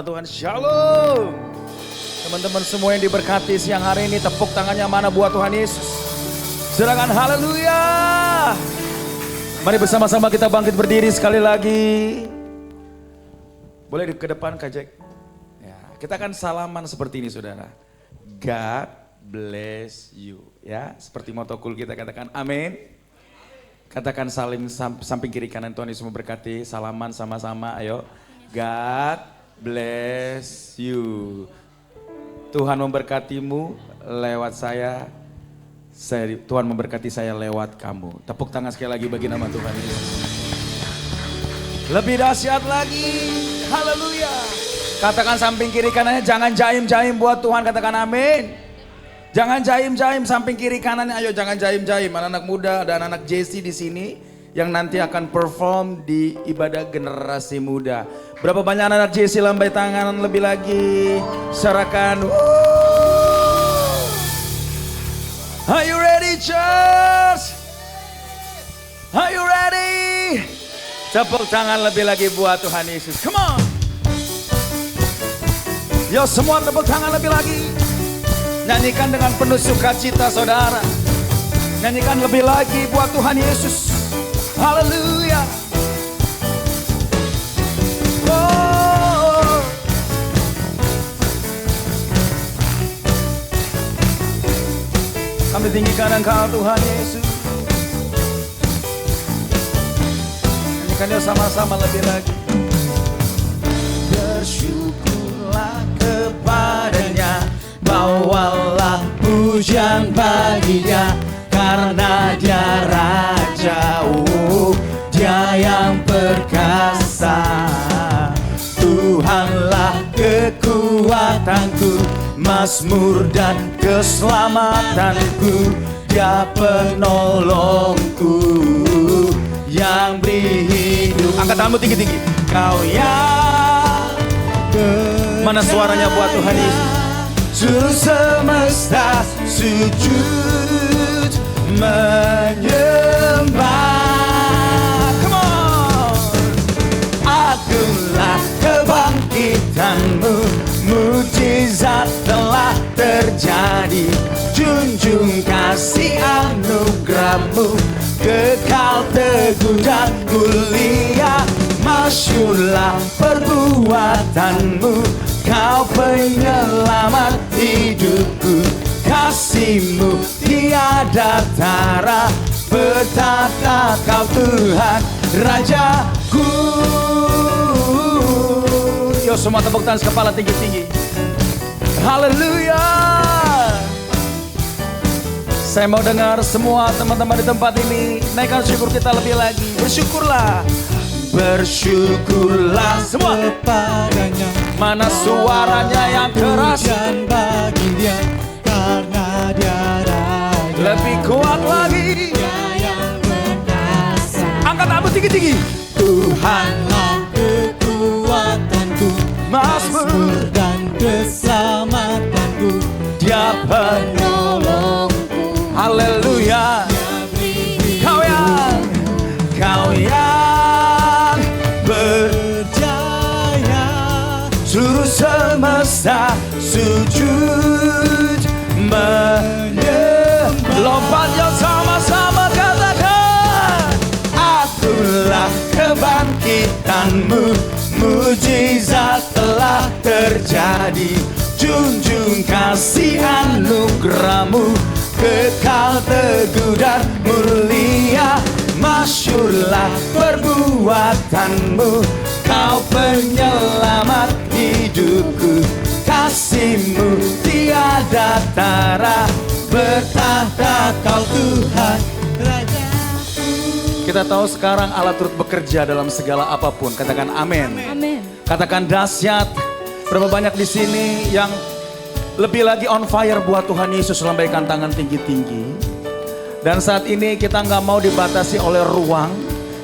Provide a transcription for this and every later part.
Tuhan, shalom. Teman-teman semua yang diberkati siang hari ini, tepuk tangannya mana buat Tuhan Yesus. Silakan haleluya. Mari bersama-sama kita bangkit berdiri sekali lagi. Boleh ke depan Kak Jack? Ya, kita akan salaman seperti ini saudara. God bless you. Ya, seperti moto cool kita katakan amin. Katakan saling samping kiri kanan, Tuhan Yesus memberkati. Salaman sama-sama, ayo. God bless you. Tuhan memberkatimu lewat saya. Tuhan memberkati saya lewat kamu. Tepuk tangan sekali lagi bagi nama Tuhan Yesus. Lebih dahsyat lagi. Haleluya. Katakan samping kiri kanannya, jangan jaim-jaim buat Tuhan, katakan amin. Jangan jaim-jaim samping kiri kanannya, ayo jangan jaim-jaim. Anak-anak muda dan anak Jesse di sini yang nanti akan perform di ibadah generasi muda. Berapa banyak anak Jesse lambai tangan lebih lagi. Serahkan. Are you ready church? Are you ready? Tepuk tangan lebih lagi buat Tuhan Yesus. Come on. Yo semua tepuk tangan lebih lagi. Nyanyikan dengan penuh sukacita saudara. Nyanyikan lebih lagi buat Tuhan Yesus. Haleluya. Oh. Kami tinggikan Engkau Tuhan Yesus. Nyanyikan yuk sama-sama lebih lagi. Bersyukurlah kepadanya, bawalah pujian baginya, karena dia Raja, dia yang perkasa. Tuhanlah kekuatanku, mazmur dan keselamatanku, dia penolongku yang beri hidup. Angkat tanganmu tinggi-tinggi. Kau yang mana suaranya buat Tuhan Yesus? Seluruh semesta sujud menyembah. Come on. Agunglah kebangkitanmu, mujizat telah terjadi. Junjung kasih anugerahmu, kekal teguh dan mulia. Masyurlah perbuatanmu, Kau penyelamat hidupku. Kasih-Mu tiada tara, bertata Kau Tuhan Rajaku. Yo semua tepuk tangan kepala tinggi-tinggi. Haleluya. Saya mau dengar semua teman-teman di tempat ini naikkan syukur kita lebih lagi. Bersyukurlah. Bersyukurlah semua kepadanya, mana suaranya yang keras, pujian bagi dia, karena dia Raja. Lebih kuat lagi, Dia yang perkasa. angkat tanganmu tinggi-tinggi. Tuhanlah kekuatanku, mazmur dan keselamatanku, dia penolongku. Haleluya. Kau yang berjaya, seluruh semesta sujud menyembah. Lompat yuk sama-sama katakan. Akulah kebangkitanmu, mujizat telah terjadi. Junjung kasih anugerahmu, kekal teguh dan mulia. Masyurlah perbuatanmu, Kau penyelamat hidupku. Kasih-Mu tiada tara, bertahta Kau Tuhan Rajaku. Kita tahu sekarang Allah turut bekerja dalam segala apapun. Katakan amin. Amin. Katakan dahsyat. Berapa banyak di sini yang lebih lagi on fire buat Tuhan Yesus, lambaikan tangan tinggi-tinggi. Dan saat ini kita nggak mau dibatasi oleh ruang,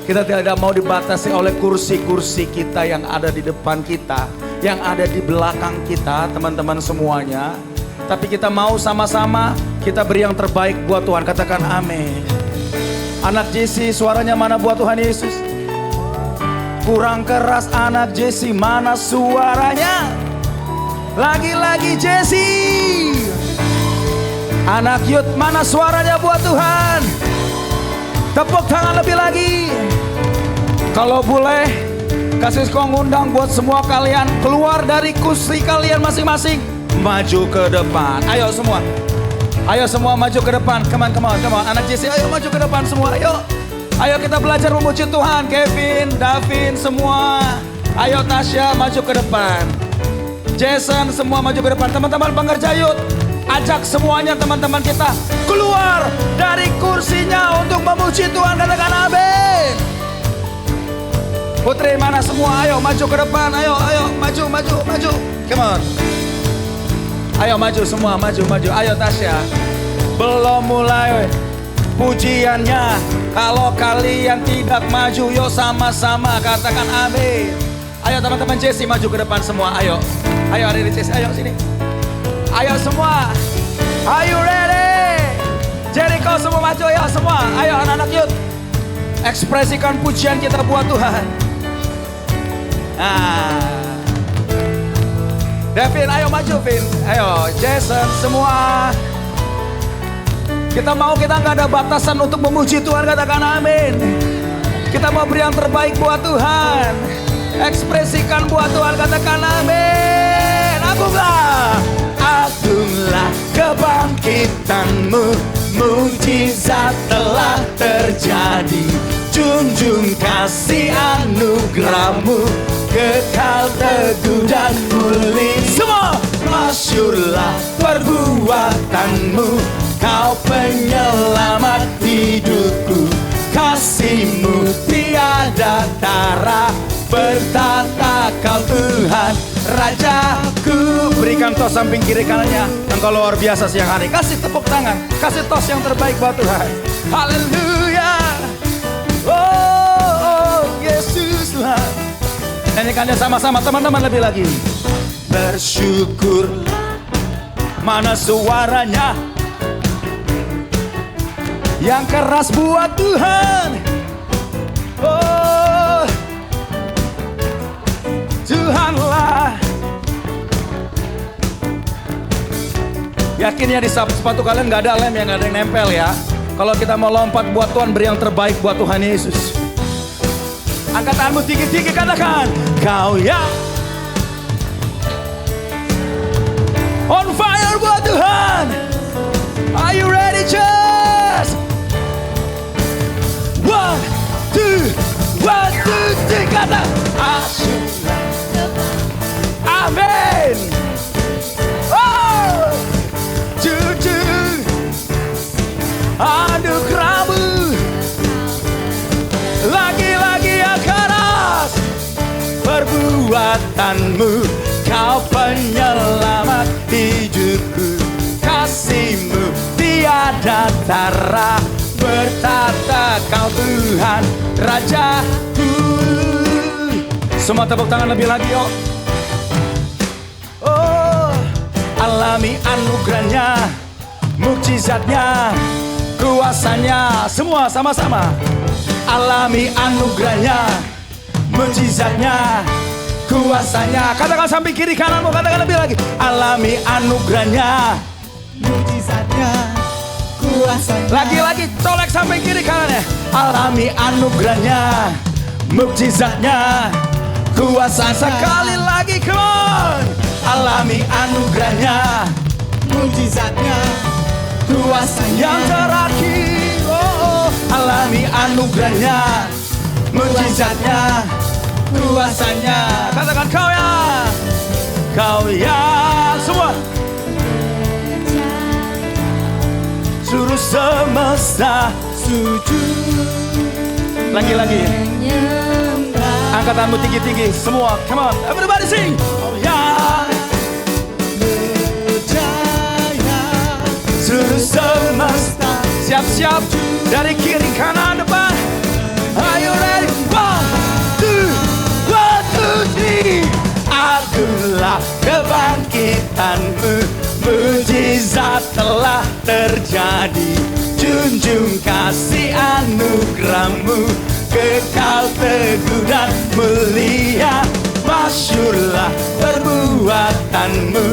kita tidak mau dibatasi oleh kursi-kursi kita yang ada di depan kita, yang ada di belakang kita, teman-teman semuanya. Tapi kita mau sama-sama kita beri yang terbaik buat Tuhan, katakan amin. Anak Jesse suaranya mana buat Tuhan Yesus? kurang keras anak Jesse, mana suaranya? Lagi-lagi Jesse. Anak Yud, mana suaranya buat Tuhan? Tepuk tangan lebih lagi. Kalau boleh, kasih ngundang buat semua kalian keluar dari kursi kalian masing-masing, maju ke depan. Ayo semua. Ayo semua maju ke depan. Come on. Anak Jesse, ayo maju ke depan semua. Ayo kita belajar memuji Tuhan. Kevin, Davin, semua. Ayo Tasya maju ke depan. Jason, semua maju ke depan. Teman-teman Banggar Yud, ajak semuanya teman-teman kita keluar dari kursinya untuk memuji Tuhan. Katakan amin. Putri mana semua? Ayo maju ke depan. Ayo maju. Come on. Ayo maju semua, maju. Ayo Tasya. Belum mulai pujiannya. Kalau kalian tidak maju, yuk sama-sama katakan amin. Ayo teman-teman Jesse maju ke depan semua. Ayo adik Jesse, ayo sini. Ayo semua. Are you ready? Jericho semua maju ya semua. Ayo anak-anak Yud. Ekspresikan pujian kita buat Tuhan. Devin, ayo maju Vin. Ayo Jason semua. Kita nggak ada batasan untuk memuji Tuhan, katakan amin. Kita mau beri yang terbaik buat Tuhan. Ekspresikan buat Tuhan, katakan amin. Agunglah kebangkitanmu, mujizat telah terjadi. Junjung kasih anugerahmu, kekal teguh dan pulih. Semua masyurlah perbuatanmu, kau penyelamat hidupku. Kasihmu tiada tara, bertata kau Tuhan Rajaku. Berikan tos samping kiri kanannya, engkau luar biasa siang hari. Kasih tepuk tangan, kasih tos yang terbaik buat Tuhan. Haleluya. Oh Yesus Tuhan. Nyanyikannya sama-sama teman-teman lebih lagi. Bersyukur, mana suaranya yang keras buat Tuhan. Oh Tuhanlah. Yakin ya di sepatu kalian gak ada lem, yang gak ada yang nempel ya. Kalau kita mau lompat buat Tuhan, beri yang terbaik buat Tuhan Yesus. Angkat tanganmu tinggi-tinggi, katakan kau ya on fire buat Tuhan. Are you ready church? One, two, three, kata amin. Oh, jujur anugerahmu lagi-lagi yang keras, perbuatanmu kau penyelamat hidupku. Kasihmu tiada tara, bertata kau Tuhan Rajaku. Semua tepuk tangan lebih lagi yuk. Oh, alami anugerahnya, mukjizatnya, kuasanya. Semua sama-sama. Alami anugerahnya, mukjizatnya, kuasanya. Katakan samping kiri kananmu, katakan lebih lagi. Alami anugerahnya, mujizatnya, kuasanya. Lagi-lagi colek samping kiri kanannya. Alami anugerahnya, mukjizatnya, kuasa. Sekali lagi, come on. Alami anugerahnya, mujizatnya, kuasanya. Yang terakhir, oh, alami anugerahnya, mujizatnya, kuasanya. Katakan kau ya, semua. Suruh semesta sujud. Lagi-lagi. Angkatanmu tinggi-tinggi, semua. Come on, everybody sing. Oh ya. Seluruh semesta siap-siap dari kiri kanan depan. Are you ready? One, two, three. Akulah kebangkitanmu, mujizat telah terjadi. Junjung kasih anugerahmu, kekal teguh dan mulia. Masyurlah perbuatanmu,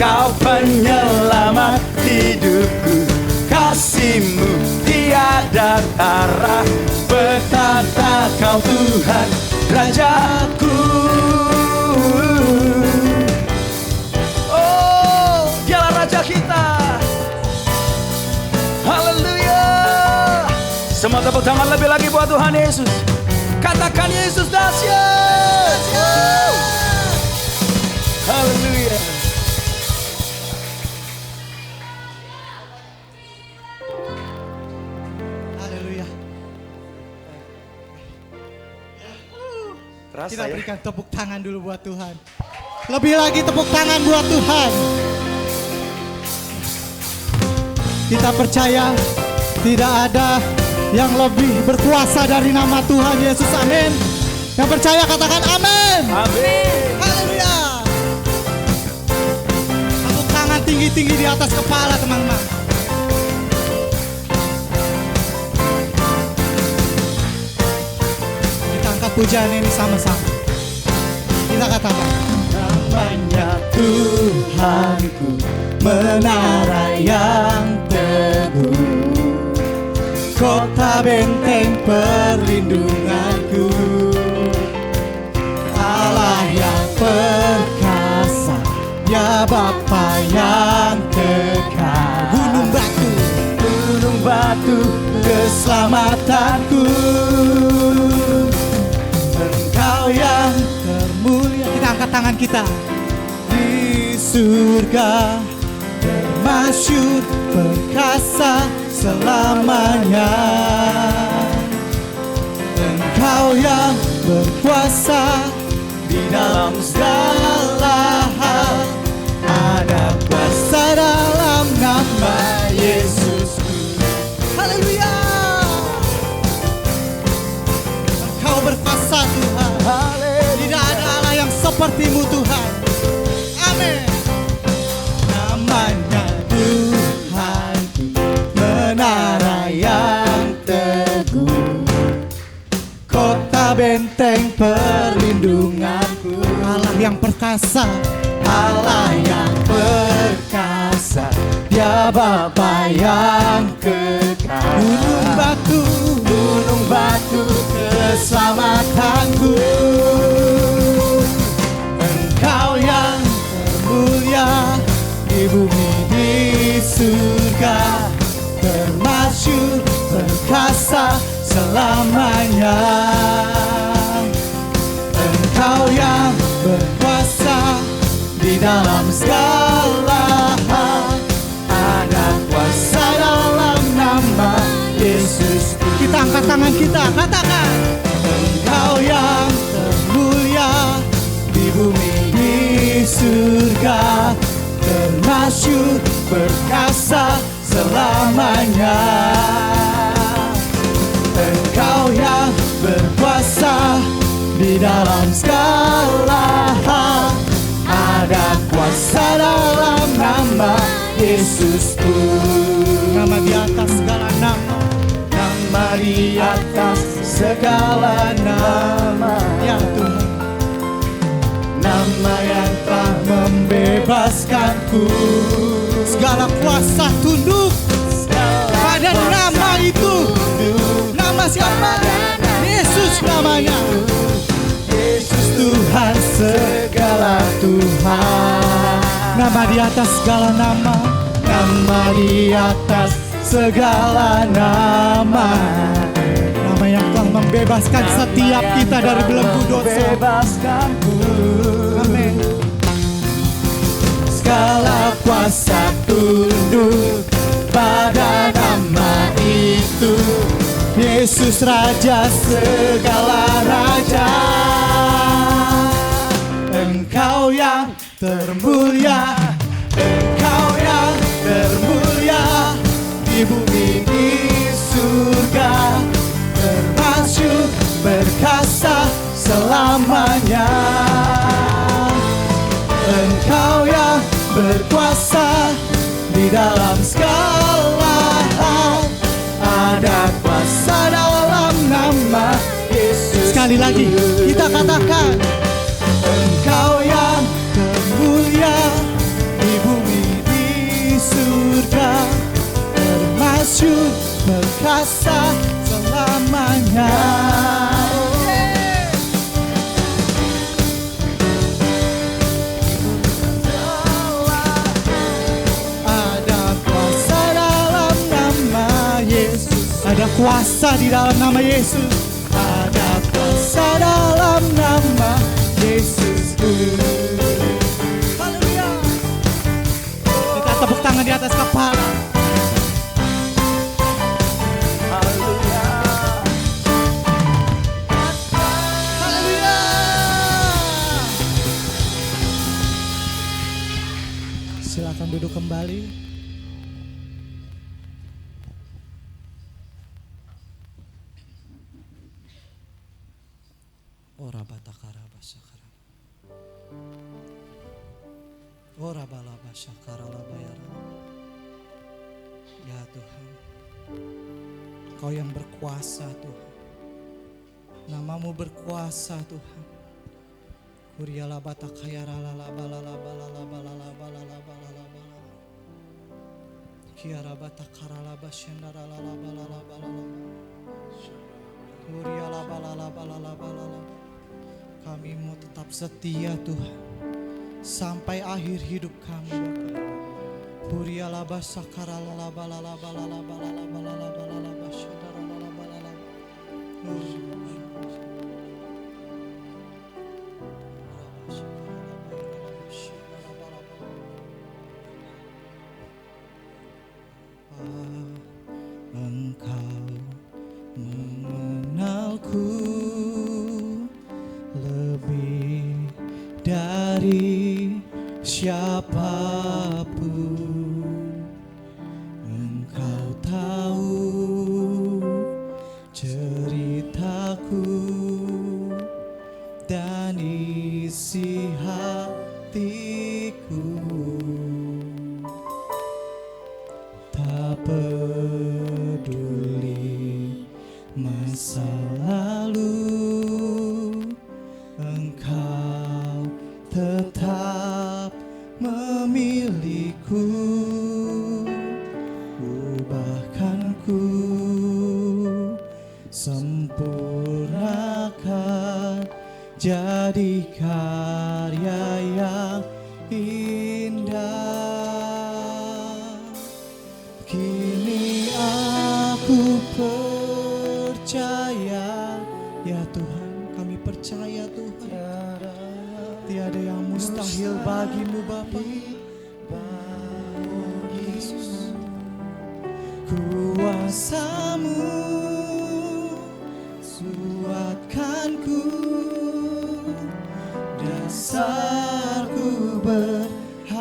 kau penyelamat hidupku. Kasih-Mu tiada tara, betapa kau Tuhan Rajaku. Oh, Dialah Raja kita. Haleluya. Semua tepuk tangan lebih lagi buat Tuhan Yesus. Katakan Yesus dahsyat. Haleluya. Haleluya. Kita berikan tepuk tangan dulu buat Tuhan. Lebih lagi tepuk tangan buat Tuhan. Kita percaya tidak ada yang lebih berkuasa dari nama Tuhan Yesus. Amin. Yang percaya katakan amin. Amin. Haleluya. Tepuk tangan tinggi-tinggi di atas kepala teman-teman. Kita angkat pujian ini sama-sama. Kita katakan namanya Tuhanku, menara yang teguh, kota benteng perlindunganku, Allah yang perkasa, ya Bapa yang kekal. Gunung batu keselamatanku, Engkau yang termulia. Kita angkat tangan kita. Di surga termasyur perkasa selamanya, Engkau yang berkuasa di dalam segala hal. Ada kuasa dalam nama Yesus. Haleluya. Engkau berkuasa Tuhan. Tidak ada Allah yang seperti-Mu Tuhan. Amin. Namanya Tuhanku, menara yang teguh, kota benteng perlindunganku, Allah yang perkasa, Allah yang perkasa, Dia Bapa yang kekal. Gunung batu keselamatanku, Engkau yang termulia di bumi di surga, termasyur perkasa selamanya. Engkau yang berkuasa di dalam segala hal. Ada kuasa dalam nama Yesus. Kita angkat tangan kita, katakan Engkau yang termulia di bumi di surga, termasyur perkasa selamanya. Engkau yang berkuasa di dalam segala hal. Ada kuasa dalam nama Yesusku. Nama di atas segala nama, nama di atas segala nama. Ya Tuhan, nama yang telah membebaskanku. Segala kuasa tunduk pada nama itu. Nama siapa? Yesus namanya. Yesus Tuhan segala Tuhan. Nama di atas segala nama, nama di atas segala nama. Nama yang telah membebaskan setiap kita dari belenggu dosa. Amin. Segala kuasa tunduk pada nama itu. Yesus Raja segala raja. Engkau yang termulia, Engkau yang termulia di bumi di surga, termasyur berkasa selamanya. Engkau yang berkuasa di dalam segala hal. Ada kuasa dalam nama Sekali lagi kita katakan, Engkau yang termulia di bumi di surga, termasyur perkasa selamanya. Ada kuasa dalam nama Yesus. Ada kuasa di dalam nama Yesus. Ada kuasa dalam nama Yesus. Haleluya. Kita tepuk tangan di atas kepala. Haleluya. Haleluya. Silakan duduk kembali. Ora batakara basakara. Ora bala basakara labayara. Ya Tuhan, Kau yang berkuasa Tuhan. Namamu berkuasa Tuhan. Kuriala batakayara lalabala Kiara batakara labashendara lalabala. Kuriala bala. Kami mau tetap setia Tuhan sampai akhir hidup kami Bapa. Puriala basakara lalabala. Engkau mengenalku lebih dari siapapun. Engkau tahu ceritaku dan isi hatiku. Tak peduli masa lalu, Engkau tetap memilihku. Ubahkanku, sempurnakan, jadi karya yang indah. Kini aku percaya, ya Tuhan, kami percaya Tuhan, tiada yang mustahil bagimu Bapa. Yesus, kuasa-Mu kuatkanku, dasarku berharap.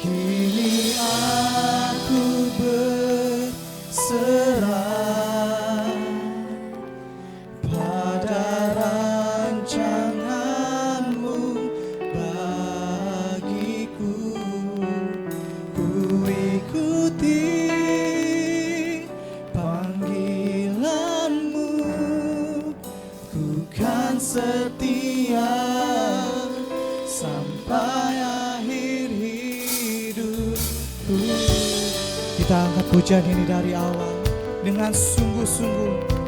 Kini aku berserah pada rancangan-Mu bagiku. Ku ikuti panggilan-Mu, ku kan setia sampai akhir hidupku. Kita angkat pujian ini dari awal dengan sungguh-sungguh.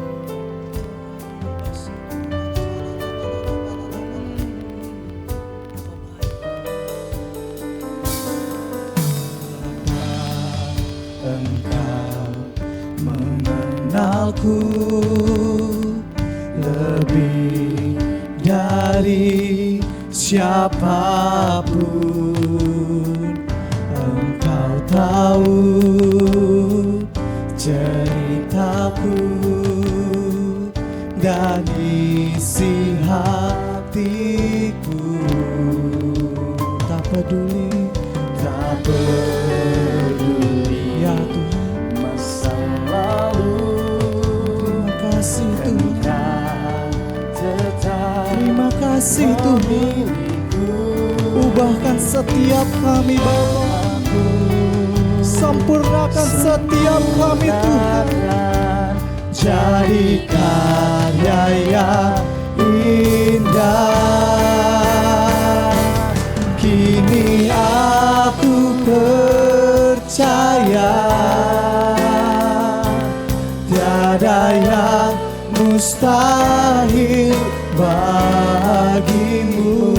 Engkau mengenalku lebih dari siapapun. Engkau tahu ceritaku dan isi hatiku. Tak peduli ya Tuhan masa lalu. Terima kasih Tuhan, ubahkan setiap kami Bapa, sempurnakan setiap kami Tuhan. jadi karya yang indah. Kini aku percaya tiada yang mustahil bagimu.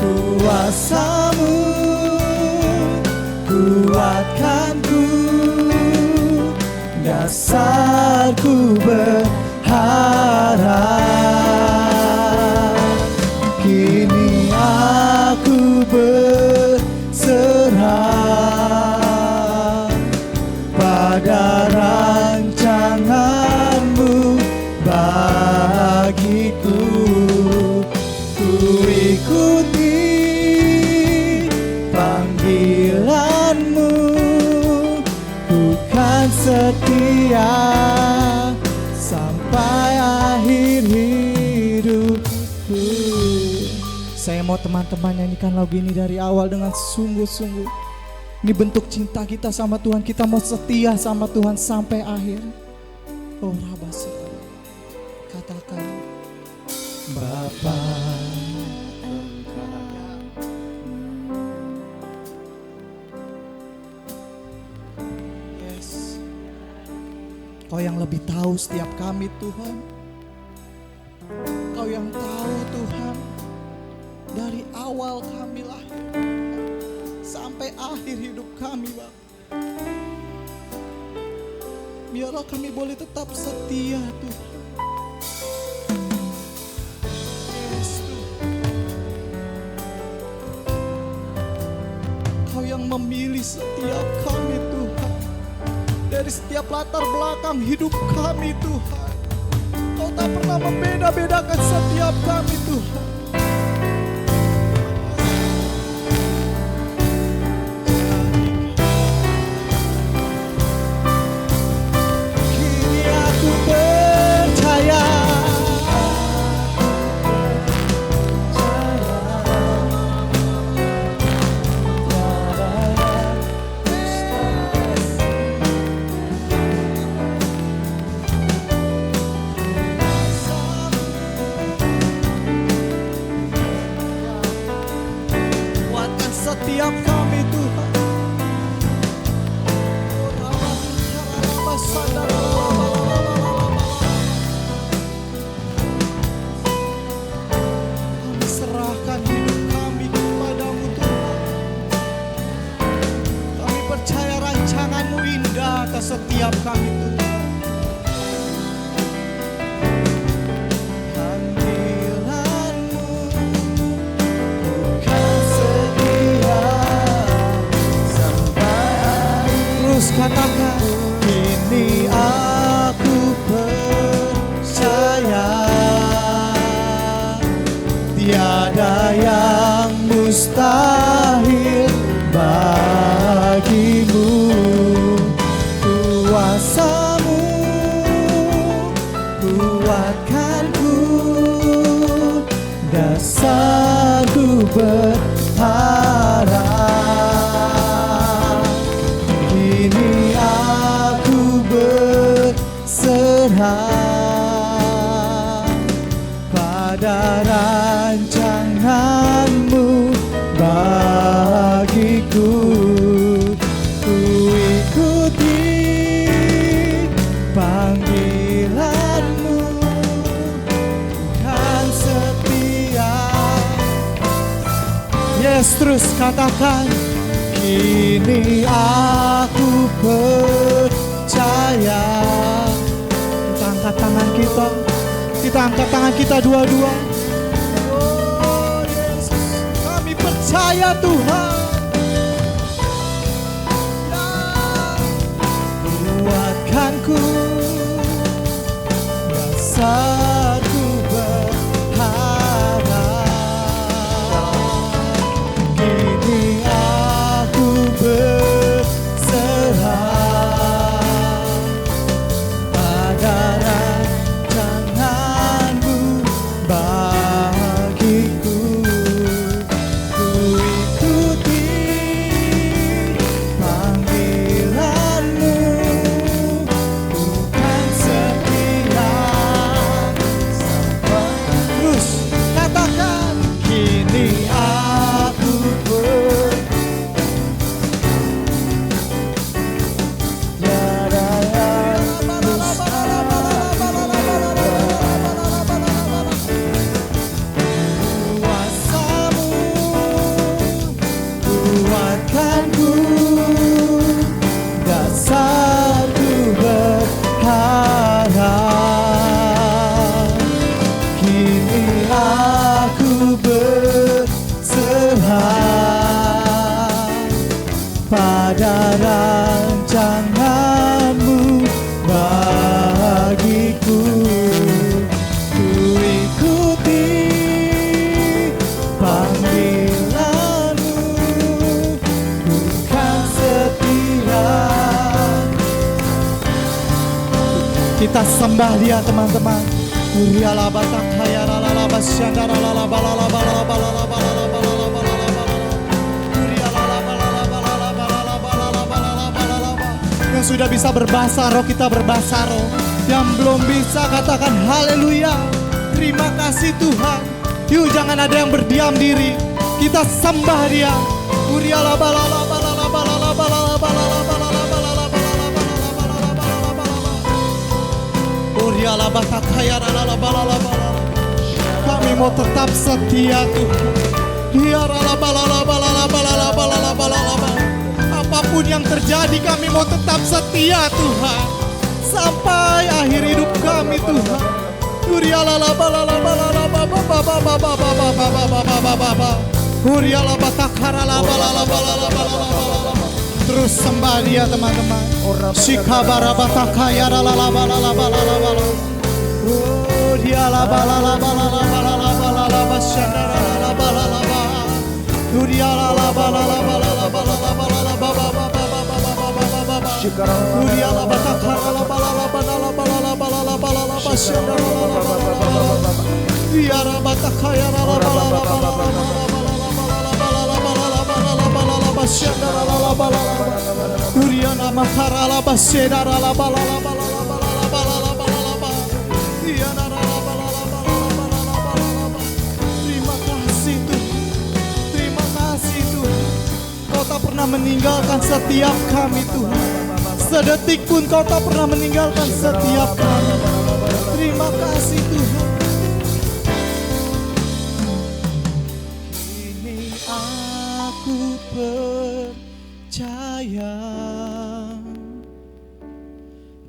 Kuasamu kuatkanku, dasarku berharap. Kini aku berserah pada rancanganmu bagiku. Ku ikuti panggilanmu, bukan setia sampai akhir hidupku. Saya mau teman-teman nyanyikan lagu ini dari awal dengan sungguh-sungguh. Ini bentuk cinta kita sama Tuhan. Kita mau setia sama Tuhan sampai akhir. Oh Rabasa, katakan Bapa. Yes. Kau yang lebih tahu setiap kami Tuhan. Kau yang tahu Tuhan, dari awal kami lahir sampai akhir hidup kami Bapa. Biarlah kami boleh tetap setia Tuhan. Yes, Tuhan. Kau yang memilih setiap kami Tuhan, dari setiap latar belakang hidup kami Tuhan. Kau tak pernah membeda-bedakan setiap kami Tuhan. Setiap kami Tuhan. Kami serahkan hidup kami kepadamu Tuhan. Kami percaya rancanganmu indah atas setiap kami Tuhan. Katakan, ini aku percaya tiada yang mustahil bagimu. Kuasamu kuatkanku, dasarku berharap. Kini aku berserah pada rancanganmu bagiku. Ku ikuti panggilanmu, Tuhan setia. Yes, terus katakan. Kini aku percaya. Kita angkat tangan kita. Kita angkat tangan kita dua-dua. Oh Yesus, kami percaya Tuhan. Kuatkanku, dasarku berharap. Kini berserah pada rancanganmu bagiku. Ku ikuti panggilanmu, bukan Kita sembah Dia teman-teman. Yang sudah bisa berbahasa roh, kita berbahasa roh. Yang belum bisa katakan haleluya. Terima kasih Tuhan. Yuk jangan ada yang berdiam diri. Kita sembah Dia. Kami mau tetap setia Tuhan. Apapun yang terjadi kami mau tetap setia Tuhan. Sampai akhir hidup kami Tuhan. Terus sembah Dia teman-teman. Shikabara batakaya lalalabalalabalalabalala. Oh Dia labalalabalalabalalabalala shandaralabalalabalala. Dia labalalabalalabalalabalalabalala. Dia labatakara labalalabalalabalalabalala shandaralabalala. Dia labatakaya labalalabalalabalalabalalabalala shandaralabalala. Duriana makarala basedara la balala balala balala balala balala. Diana la balala balala balala balala. Terima kasih Tuhan. Terima kasih Tuhan. Kau tak pernah meninggalkan setiap kami Tuhan. Sedetik pun Kau tak pernah meninggalkan setiap kami. Terima kasih Tuhan. Ini aku percaya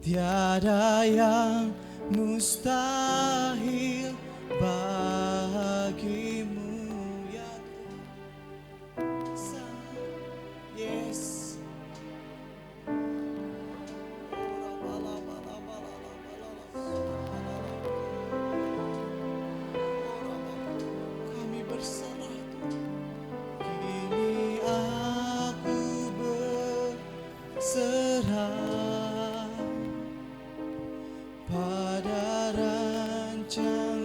tiada yang mustahil bagimu ya Tuhan. Yes. Kami berserah kini aku berserah pada rancangan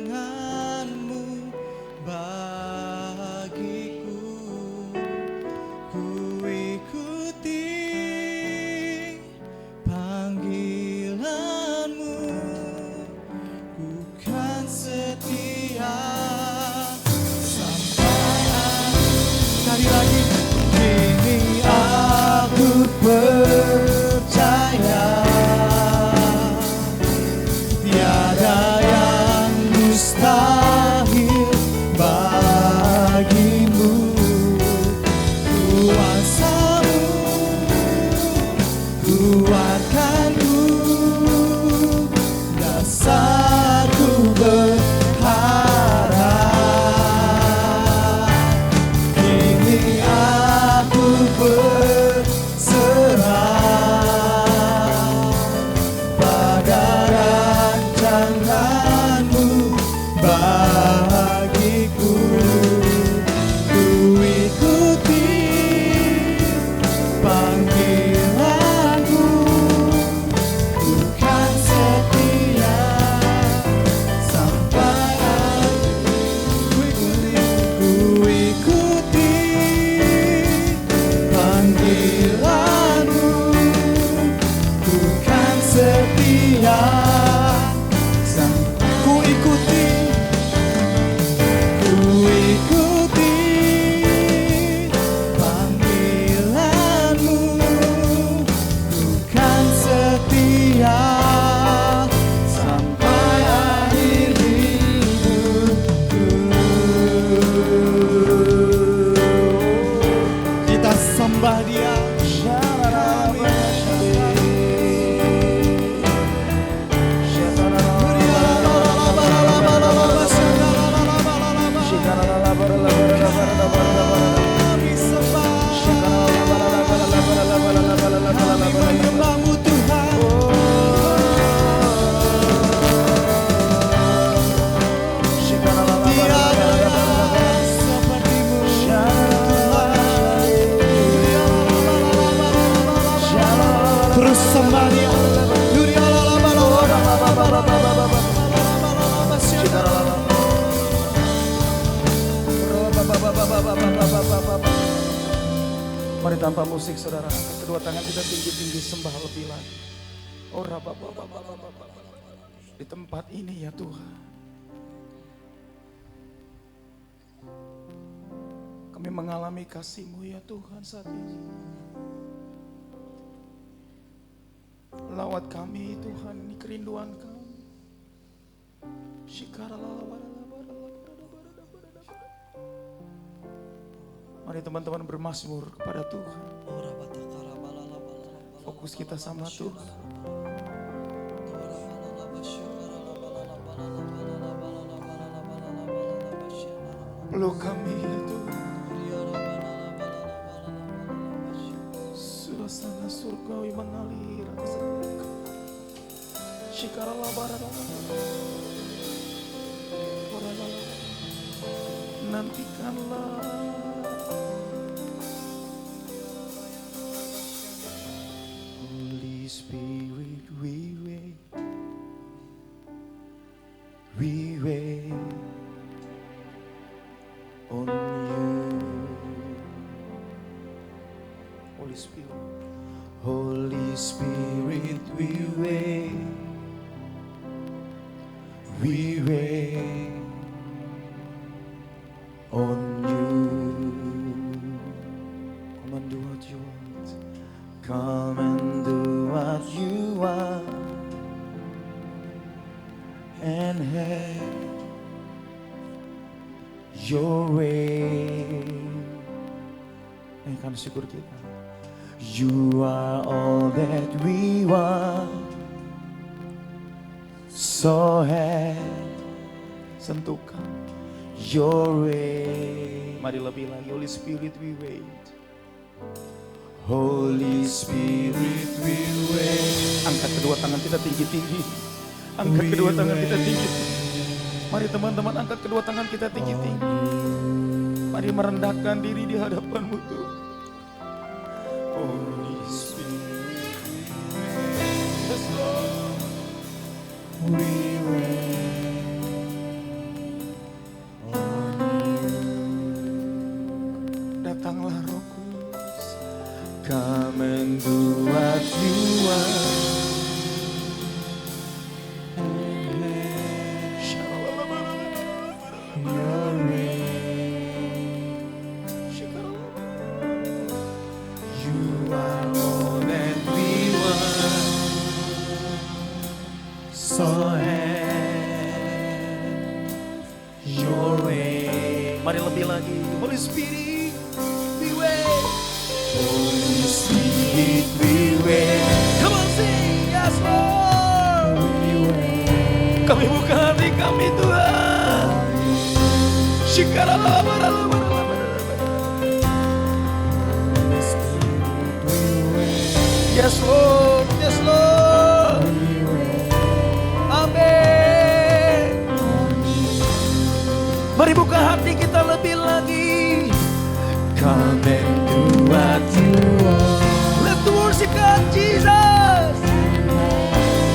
Mari tanpa musik saudara, kedua tangan kita tinggi-tinggi sembah lebih lagi. Oh Rabba, di tempat ini ya Tuhan, kami mengalami kasih-Mu ya Tuhan saat ini. Lawat kami Tuhan, ini kerinduan kami. Mari teman-teman bermazmur kepada Tuhan. Fokus kita sama Tuhan. Peluk kami ya Tuhan. Suasana surgawi mengalir atas setiap kami. Nantikanlah Holy Spirit, we wait on you. Holy Spirit, Holy Spirit, we wait on you. Come and do what you want. Come and do what you want. And have your way. Kami syukur kita. You are all that we want. So have sentuhkan your way. Mari lebih lagi. Holy Spirit, we wait. Holy Spirit, we wait. Angkat kedua tangan kita tinggi-tinggi. Angkat kedua tangan kita tinggi-tinggi. Mari teman-teman, angkat kedua tangan kita tinggi-tinggi. Mari merendahkan diri di hadapan-Mu Tuhan. Holy Spirit, yes Lord, we wait on you. Datanglah Roh Kudus, come and do what you want. Mari lebih lagi. Holy Spirit, we wait. Holy Spirit, we wait. Come on sing, yes Lord. We wait. Kami buka hati kami Tuhan. Yes Lord, yes Lord. Amin. Mari buka hati kita lebih lagi. Come and do what you want. Let's worship God, Jesus.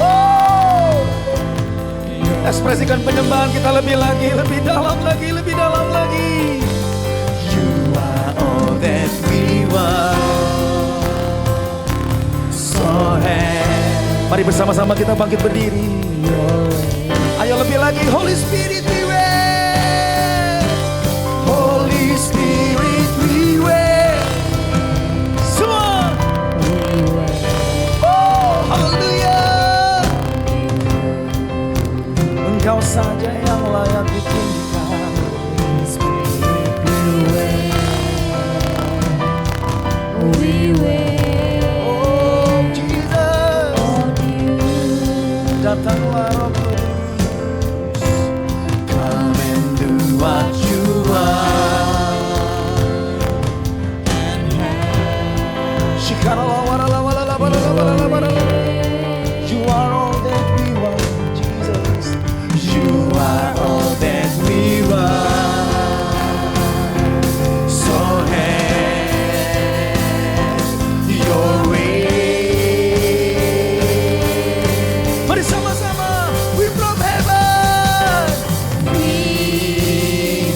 Oh, ekspresikan penyembahan kita lebih lagi, lebih dalam lagi, lebih dalam lagi. You are all that we want. So have. Mari bersama-sama kita bangkit berdiri. Ayo lebih lagi. Holy Spirit, we wait. Holy Spirit, we wait. Semua. Oh, haleluya. Engkau saja yang layak ditinggikan. Holy Spirit, we wait. We wait. Oh, Jesus. Datanglah Roh Kudus. Come and do what you want. And have. You are all that we want, Jesus. You are all that we want. So have your way. Mari sama-sama, we from heaven. We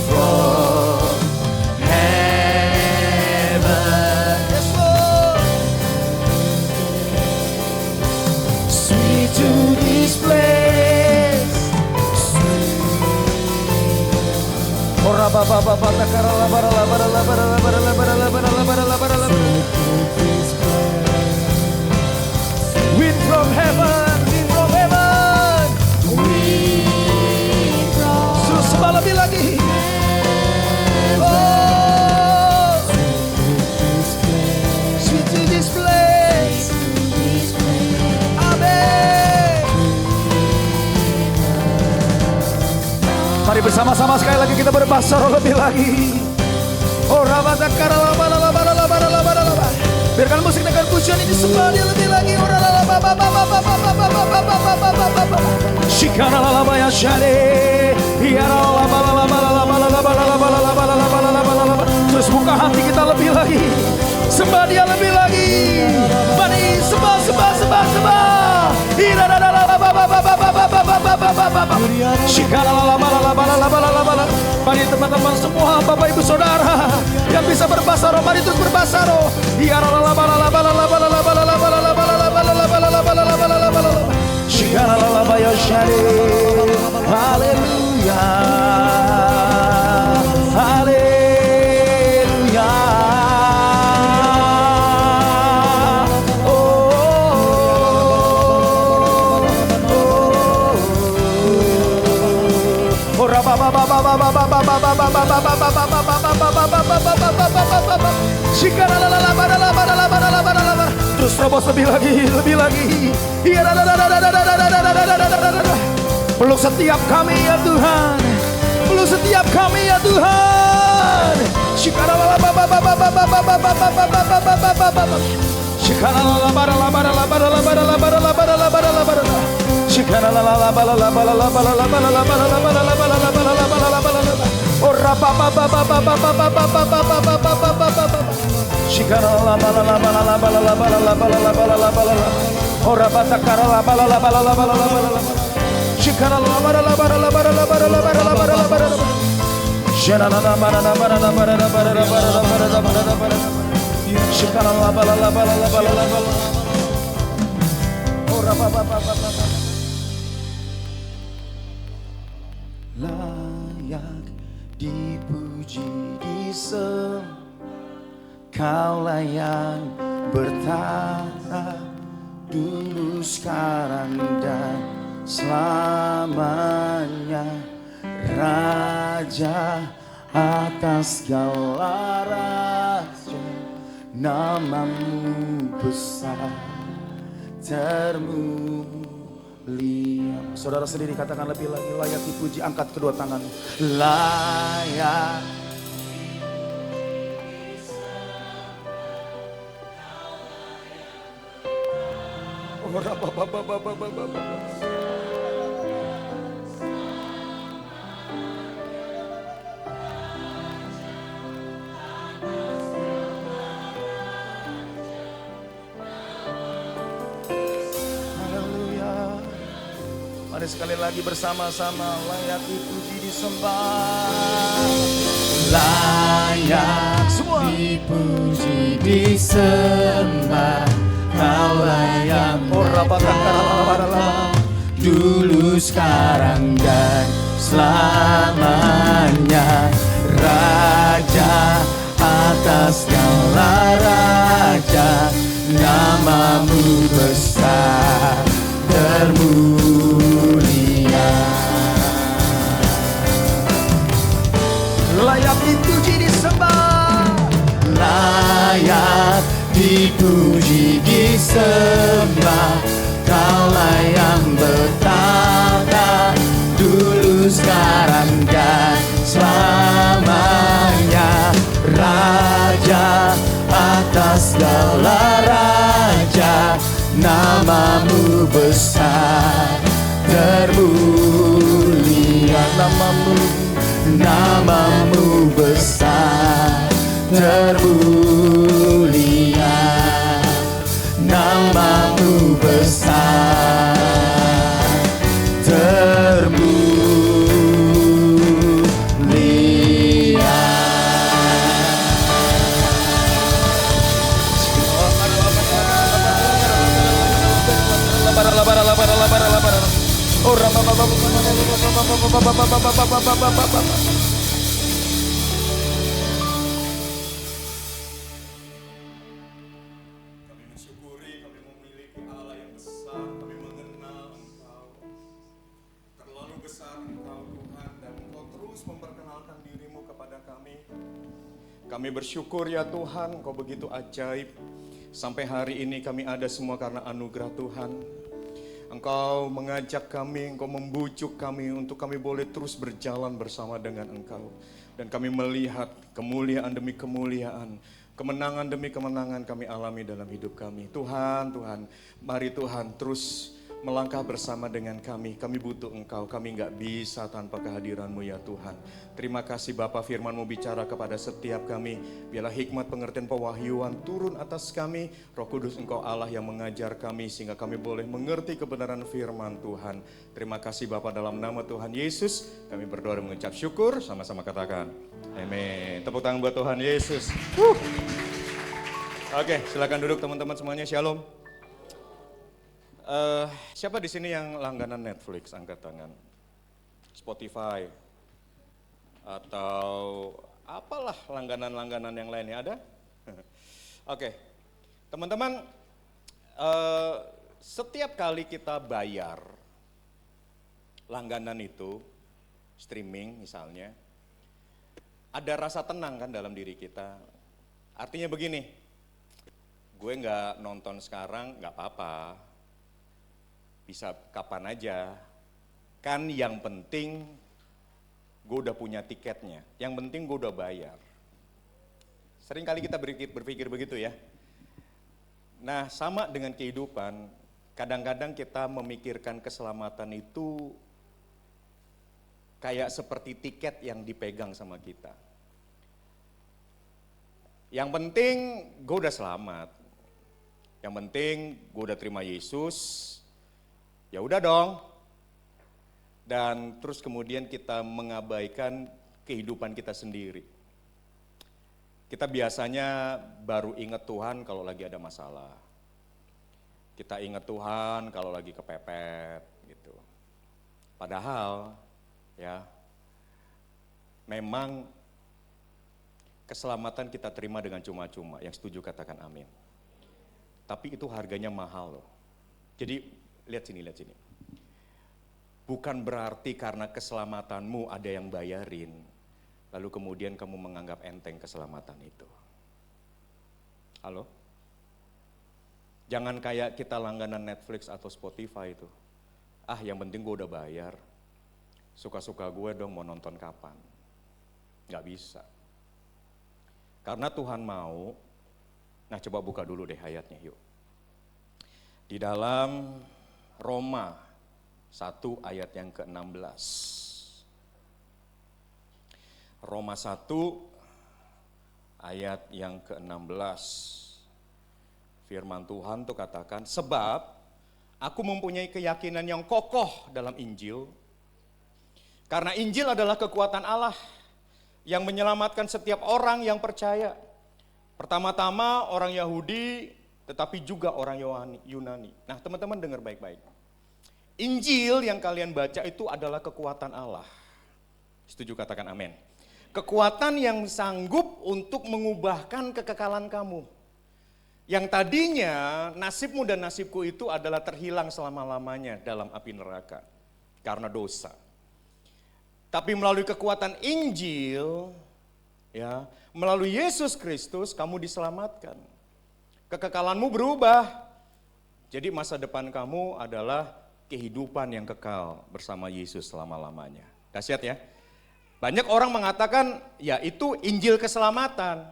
Wind from heaven, wind from heaven. Terus sembah lebih lagi. Oh, sweet to this place. Amin. Mari bersama-sama sekali lagi kita berbahasa roh lebih lagi. Oh, biarkan musik dengan pujian ini sembah dia lebih lagi. Terus buka hati kita lebih lagi. Sembah dia lebih lagi. Mari sembah, sembah, sembah, sembah. Mari teman-teman semua, Bapak Ibu Saudara yang bisa berbahasa roh, mari terus berbahasa roh. Haleluya, haleluya. Terus terobos lebih lagi, lebih lagi. Peluk setiap kami ya Tuhan, peluk setiap kami ya Tuhan. Layak dipuji disembah, Kaulah yang bertata dulu, sekarang dan selamanya. Raja atas segala raja, namamu besar termulia. Saudara sendiri katakan lebih lagi, layak dipuji. Angkat kedua tangan. Layak. Mari sekali lagi bersama-sama, layak dipuji disembah. Layak semua dipuji disembah, Kaulah yang bertata dulu, sekarang dan selamanya. Raja atas segala raja, namamu besar termulia. Layak dipuji disembah, layak dipuji disembah, Kaulah yang bertata dulu, sekarang dan selamanya. Raja atas segala raja, namamu besar termulia. Namamu besar termulia. Namamu besar termulia. memperkenalkan dirimu kepada kami. Kami bersyukur ya Tuhan, Engkau begitu ajaib. Sampai hari ini kami ada semua karena anugerah Tuhan. Engkau mengajak kami, Engkau membujuk kami untuk kami boleh terus berjalan bersama dengan Engkau. Dan kami melihat kemuliaan demi kemuliaan, kemenangan demi kemenangan kami alami dalam hidup kami. Tuhan, mari Tuhan terus melangkah bersama dengan kami. Kami butuh Engkau, kami nggak bisa tanpa kehadiran-Mu ya Tuhan. Terima kasih Bapa, firman-Mu bicara kepada setiap kami. Biarlah hikmat pengertian pewahyuan turun atas kami. Roh Kudus Engkau Allah yang mengajar kami sehingga kami boleh mengerti kebenaran firman Tuhan. Terima kasih Bapa, dalam nama Tuhan Yesus kami berdoa dan mengucap syukur. Sama-sama katakan amin. Tepuk tangan buat Tuhan Yesus. Oke, silakan duduk teman-teman semuanya. Shalom. Siapa di sini yang langganan Netflix? Angkat tangan. Spotify atau apalah langganan-langganan yang lainnya ada? Oke, teman-teman, setiap kali kita bayar langganan itu, streaming misalnya, ada rasa tenang kan dalam diri kita. Artinya begini, gue nggak nonton sekarang nggak apa-apa. Bisa kapan aja, kan yang penting gue udah punya tiketnya, yang penting gue udah bayar. Sering kali kita berpikir begitu ya. Nah sama dengan kehidupan, kadang-kadang kita memikirkan keselamatan itu kayak seperti tiket yang dipegang sama kita. Yang penting gue udah selamat, yang penting gue udah terima Yesus, ya udah dong. Dan terus kemudian kita mengabaikan kehidupan kita sendiri. Kita biasanya baru ingat Tuhan kalau lagi ada masalah. Kita ingat Tuhan kalau lagi kepepet gitu. Padahal ya memang keselamatan kita terima dengan cuma-cuma. Yang setuju katakan amin. Tapi itu harganya mahal loh. Jadi lihat sini. Bukan berarti karena keselamatanmu ada yang bayarin, lalu kemudian kamu menganggap enteng keselamatan itu. Halo? Jangan kayak kita langganan Netflix atau Spotify itu. Ah yang penting gue udah bayar, suka-suka gue dong mau nonton kapan. Gak bisa. Karena Tuhan mau, nah coba buka dulu deh ayatnya yuk. Di dalam Roma 1 ayat yang ke-16. Roma 1 ayat yang ke-16. Firman Tuhan tuh katakan, sebab aku mempunyai keyakinan yang kokoh dalam Injil. Karena Injil adalah kekuatan Allah yang menyelamatkan setiap orang yang percaya. Pertama-tama orang Yahudi, tetapi juga orang Yunani. Nah teman-teman dengar baik-baik. Injil yang kalian baca itu adalah kekuatan Allah. Setuju katakan amin. Kekuatan yang sanggup untuk mengubahkan kekekalan kamu. Yang tadinya nasibmu dan nasibku itu adalah terhilang selama-lamanya dalam api neraka. Karena dosa. Tapi melalui kekuatan Injil, ya, melalui Yesus Kristus kamu diselamatkan. Kekekalanmu berubah. Jadi masa depan kamu adalah kehidupan yang kekal bersama Yesus selama-lamanya. Dahsyat ya. Banyak orang mengatakan ya itu Injil keselamatan.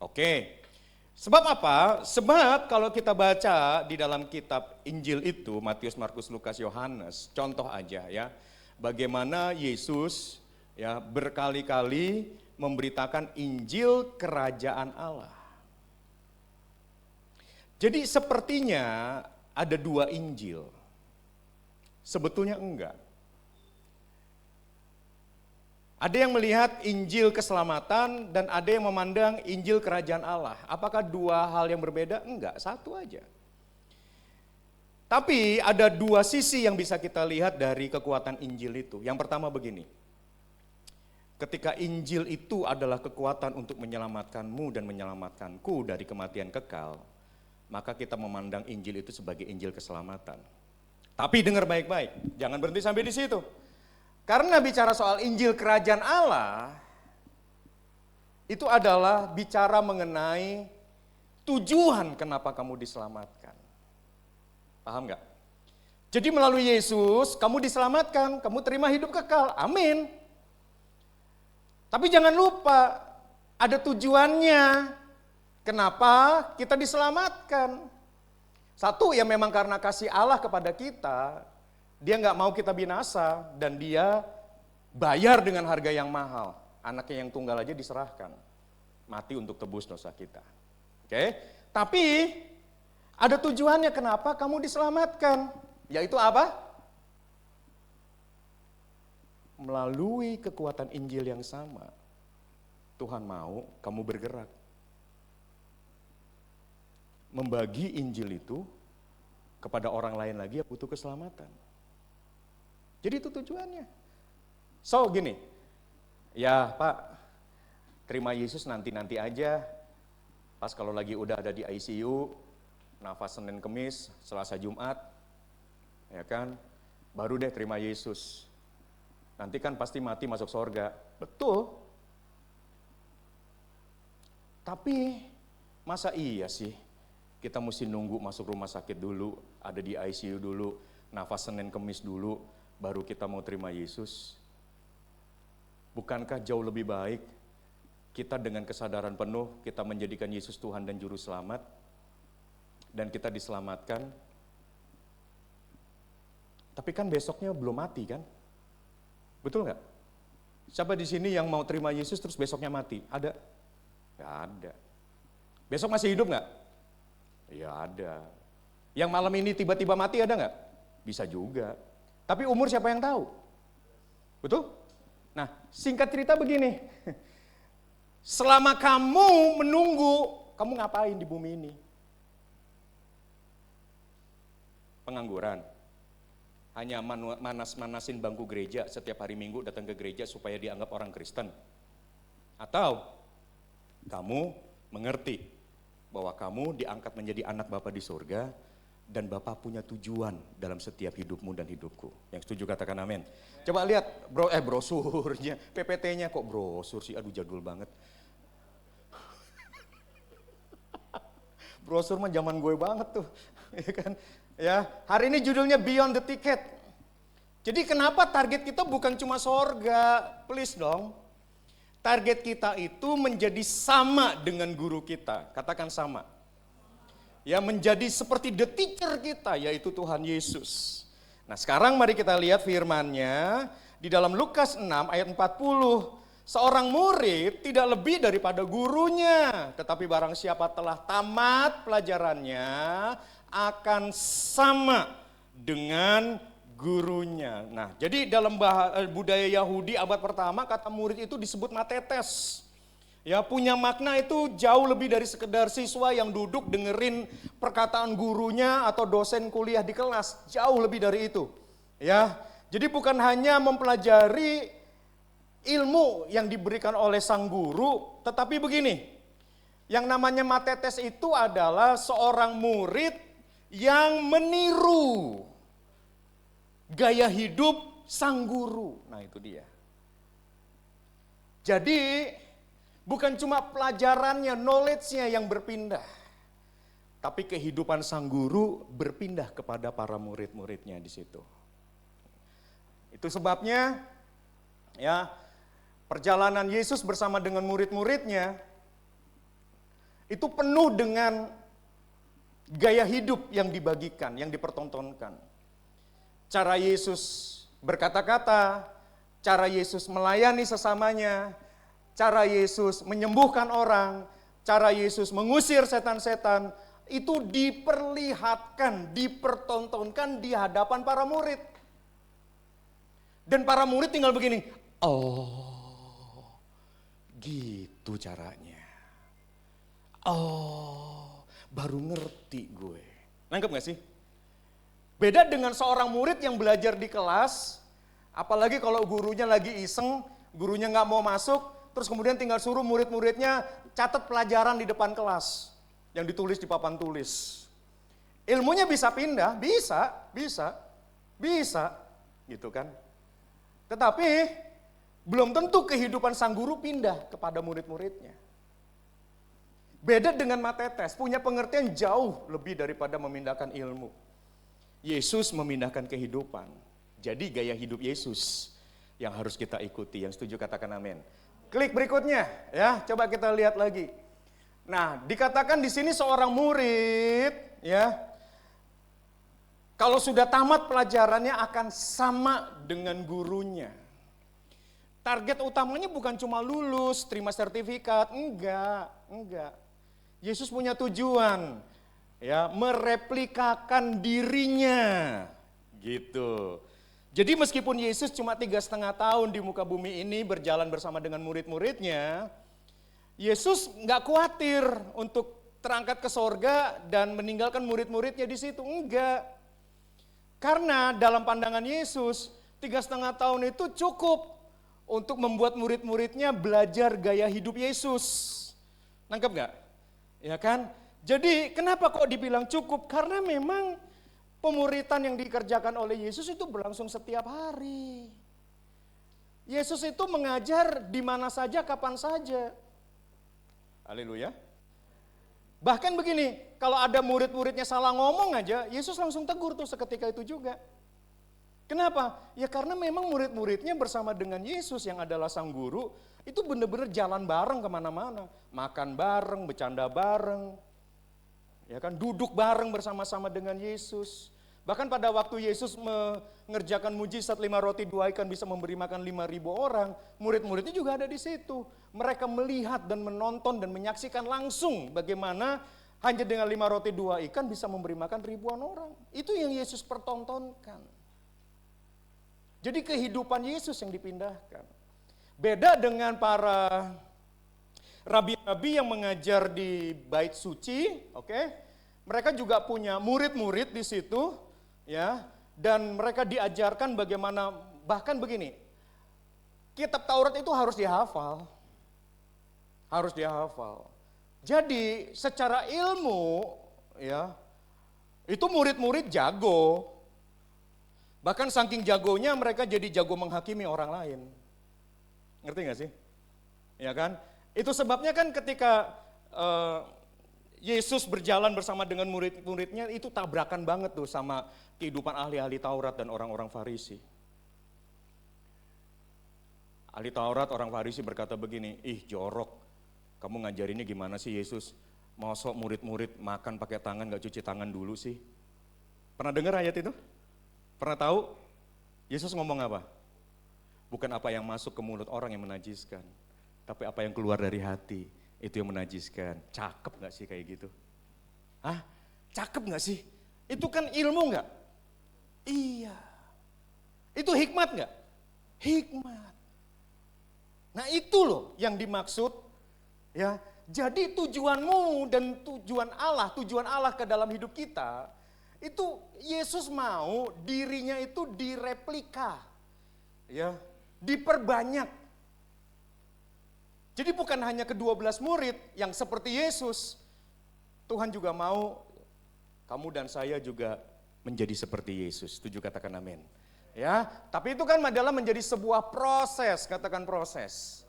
Oke. Sebab apa? Sebab kalau kita baca di dalam kitab Injil itu, Matius, Markus, Lukas, Yohanes, contoh aja ya. Bagaimana Yesus ya berkali-kali memberitakan Injil kerajaan Allah. Jadi sepertinya ada dua Injil. Sebetulnya enggak. Ada yang melihat Injil keselamatan dan ada yang memandang Injil kerajaan Allah. Apakah dua hal yang berbeda? Enggak, satu aja. Tapi ada dua sisi yang bisa kita lihat dari kekuatan Injil itu. Yang pertama begini. Ketika Injil itu adalah kekuatan untuk menyelamatkanmu dan menyelamatkanku dari kematian kekal, maka kita memandang Injil itu sebagai Injil keselamatan. Tapi dengar baik-baik, jangan berhenti sampai di situ. Karena bicara soal Injil Kerajaan Allah, itu adalah bicara mengenai tujuan kenapa kamu diselamatkan. Paham nggak? Jadi melalui Yesus kamu diselamatkan, kamu terima hidup kekal. Amin. Tapi jangan lupa ada tujuannya. Kenapa kita diselamatkan? Satu, ya memang karena kasih Allah kepada kita. Dia nggak mau kita binasa dan dia bayar dengan harga yang mahal. Anaknya yang tunggal aja diserahkan. Mati untuk tebus dosa kita. Oke? Tapi ada tujuannya kenapa kamu diselamatkan. Yaitu apa? Melalui kekuatan Injil yang sama. Tuhan mau kamu bergerak. Membagi Injil itu kepada orang lain lagi yang butuh keselamatan. Jadi itu tujuannya. So gini, ya Pak, terima Yesus nanti-nanti aja. Pas kalau lagi udah ada di ICU, nafas Senin Kemis, Selasa Jumat, ya kan, baru deh terima Yesus. Nanti kan pasti mati masuk sorga. Betul. Tapi masa iya sih kita mesti nunggu masuk rumah sakit dulu, ada di ICU dulu, nafas Senin Kemis dulu, baru kita mau terima Yesus? Bukankah jauh lebih baik kita dengan kesadaran penuh, kita menjadikan Yesus Tuhan dan Juru Selamat, dan kita diselamatkan? Tapi kan besoknya belum mati kan? Betul nggak? Siapa di sini yang mau terima Yesus terus besoknya mati? Ada? Nggak ada. Besok masih hidup nggak? Ya ada. Yang malam ini tiba-tiba mati ada nggak? Bisa juga. Tapi umur siapa yang tahu? Betul? Nah, singkat cerita begini. Selama kamu menunggu, kamu ngapain di bumi ini? Pengangguran. Hanya manas-manasin bangku gereja setiap hari Minggu datang ke gereja supaya dianggap orang Kristen. Atau kamu mengerti bahwa kamu diangkat menjadi anak Bapa di surga dan Bapa punya tujuan dalam setiap hidupmu dan hidupku. Yang setuju katakan amin. Coba lihat brosurnya, PPT-nya kok brosur sih, aduh jadul banget. Brosur mah zaman gue banget tuh, ya kan? Ya, hari ini judulnya Beyond the Ticket. Jadi kenapa target kita bukan cuma sorga? Please dong. Target kita itu menjadi sama dengan guru kita. Katakan sama. Ya, menjadi seperti the teacher kita, yaitu Tuhan Yesus. Nah, sekarang mari kita lihat firman-Nya di dalam Lukas 6 ayat 40. Seorang murid tidak lebih daripada gurunya, tetapi barang siapa telah tamat pelajarannya akan sama dengan gurunya. Nah, jadi dalam budaya Yahudi abad pertama kata murid itu disebut matetes. Ya, punya makna itu jauh lebih dari sekedar siswa yang duduk dengerin perkataan gurunya atau dosen kuliah di kelas, jauh lebih dari itu. Ya, jadi bukan hanya mempelajari ilmu yang diberikan oleh sang guru, tetapi begini. Yang namanya matetes itu adalah seorang murid yang meniru gaya hidup sang guru. Nah, itu dia. Jadi bukan cuma pelajarannya, knowledge-nya yang berpindah. Tapi kehidupan sang guru berpindah kepada para murid-muridnya di situ. Itu sebabnya ya, perjalanan Yesus bersama dengan murid-muridnya itu penuh dengan gaya hidup yang dibagikan, yang dipertontonkan. Cara Yesus berkata-kata, cara Yesus melayani sesamanya, cara Yesus menyembuhkan orang, cara Yesus mengusir setan-setan, itu diperlihatkan, dipertontonkan di hadapan para murid. Dan para murid tinggal begini, oh gitu caranya. Oh baru ngerti gue. Nangkep gak sih? Beda dengan seorang murid yang belajar di kelas, apalagi kalau gurunya lagi iseng, gurunya gak mau masuk, terus kemudian tinggal suruh murid-muridnya catat pelajaran di depan kelas yang ditulis di papan tulis. Ilmunya bisa pindah, bisa, gitu kan. Tetapi belum tentu kehidupan sang guru pindah kepada murid-muridnya. Beda dengan Matetes, punya pengertian jauh lebih daripada memindahkan ilmu. Yesus memindahkan kehidupan. Jadi gaya hidup Yesus yang harus kita ikuti. Yang setuju katakan amin. Klik berikutnya ya, coba kita lihat lagi. Nah, dikatakan di sini seorang murid ya, kalau sudah tamat pelajarannya akan sama dengan gurunya. Target utamanya bukan cuma lulus, terima sertifikat, enggak. Yesus punya tujuan, ya, mereplikakan dirinya, gitu. Jadi meskipun Yesus cuma 3,5 tahun di muka bumi ini berjalan bersama dengan murid-muridnya, Yesus nggak khawatir untuk terangkat ke sorga dan meninggalkan murid-muridnya di situ, enggak. Karena dalam pandangan Yesus, 3,5 tahun itu cukup untuk membuat murid-muridnya belajar gaya hidup Yesus. Nangkep nggak? Ya kan? Jadi kenapa kok dibilang cukup? Karena memang pemuritan yang dikerjakan oleh Yesus itu berlangsung setiap hari. Yesus itu mengajar di mana saja, kapan saja. Haleluya. Bahkan begini, kalau ada murid-muridnya salah ngomong aja, Yesus langsung tegur tuh seketika itu juga. Kenapa? Ya karena memang murid-muridnya bersama dengan Yesus yang adalah sang guru, itu benar-benar jalan bareng kemana-mana. Makan bareng, bercanda bareng, ya kan, duduk bareng bersama-sama dengan Yesus. Bahkan pada waktu Yesus mengerjakan mujizat 5 roti 2 ikan bisa memberi makan 5.000 orang, murid-muridnya juga ada di situ. Mereka melihat dan menonton dan menyaksikan langsung bagaimana hanya dengan 5 roti 2 ikan bisa memberi makan ribuan orang. Itu yang Yesus pertontonkan. Jadi kehidupan Yesus yang dipindahkan. Beda dengan para rabi-rabi yang mengajar di bait suci, oke? Mereka juga punya murid-murid di situ, ya. Dan mereka diajarkan bagaimana, bahkan begini, kitab Taurat itu harus dihafal. Harus dihafal. Jadi secara ilmu, ya, itu murid-murid jago. Bahkan saking jagonya mereka jadi jago menghakimi orang lain. Ngerti gak sih? Ya kan? Itu sebabnya kan ketika Yesus berjalan bersama dengan murid-muridnya itu tabrakan banget tuh sama kehidupan ahli-ahli Taurat dan orang-orang Farisi. Ahli Taurat, orang Farisi berkata begini, ih jorok, kamu ngajarinnya gimana sih Yesus? Mosok murid-murid makan pakai tangan gak cuci tangan dulu sih? Pernah dengar ayat itu? Pernah tahu Yesus ngomong apa? Bukan apa yang masuk ke mulut orang yang menajiskan, tapi apa yang keluar dari hati, itu yang menajiskan. Cakep gak sih kayak gitu? Hah? Cakep gak sih? Itu kan ilmu gak? Iya. Itu hikmat gak? Hikmat. Nah itu loh yang dimaksud, ya. Jadi tujuanmu dan tujuan Allah ke dalam hidup kita, itu Yesus mau dirinya itu direplika, ya, diperbanyak. Jadi bukan hanya ke-12 murid yang seperti Yesus, Tuhan juga mau kamu dan saya juga menjadi seperti Yesus. Setuju katakan amin. Ya, tapi itu kan adalah menjadi sebuah proses, katakan proses.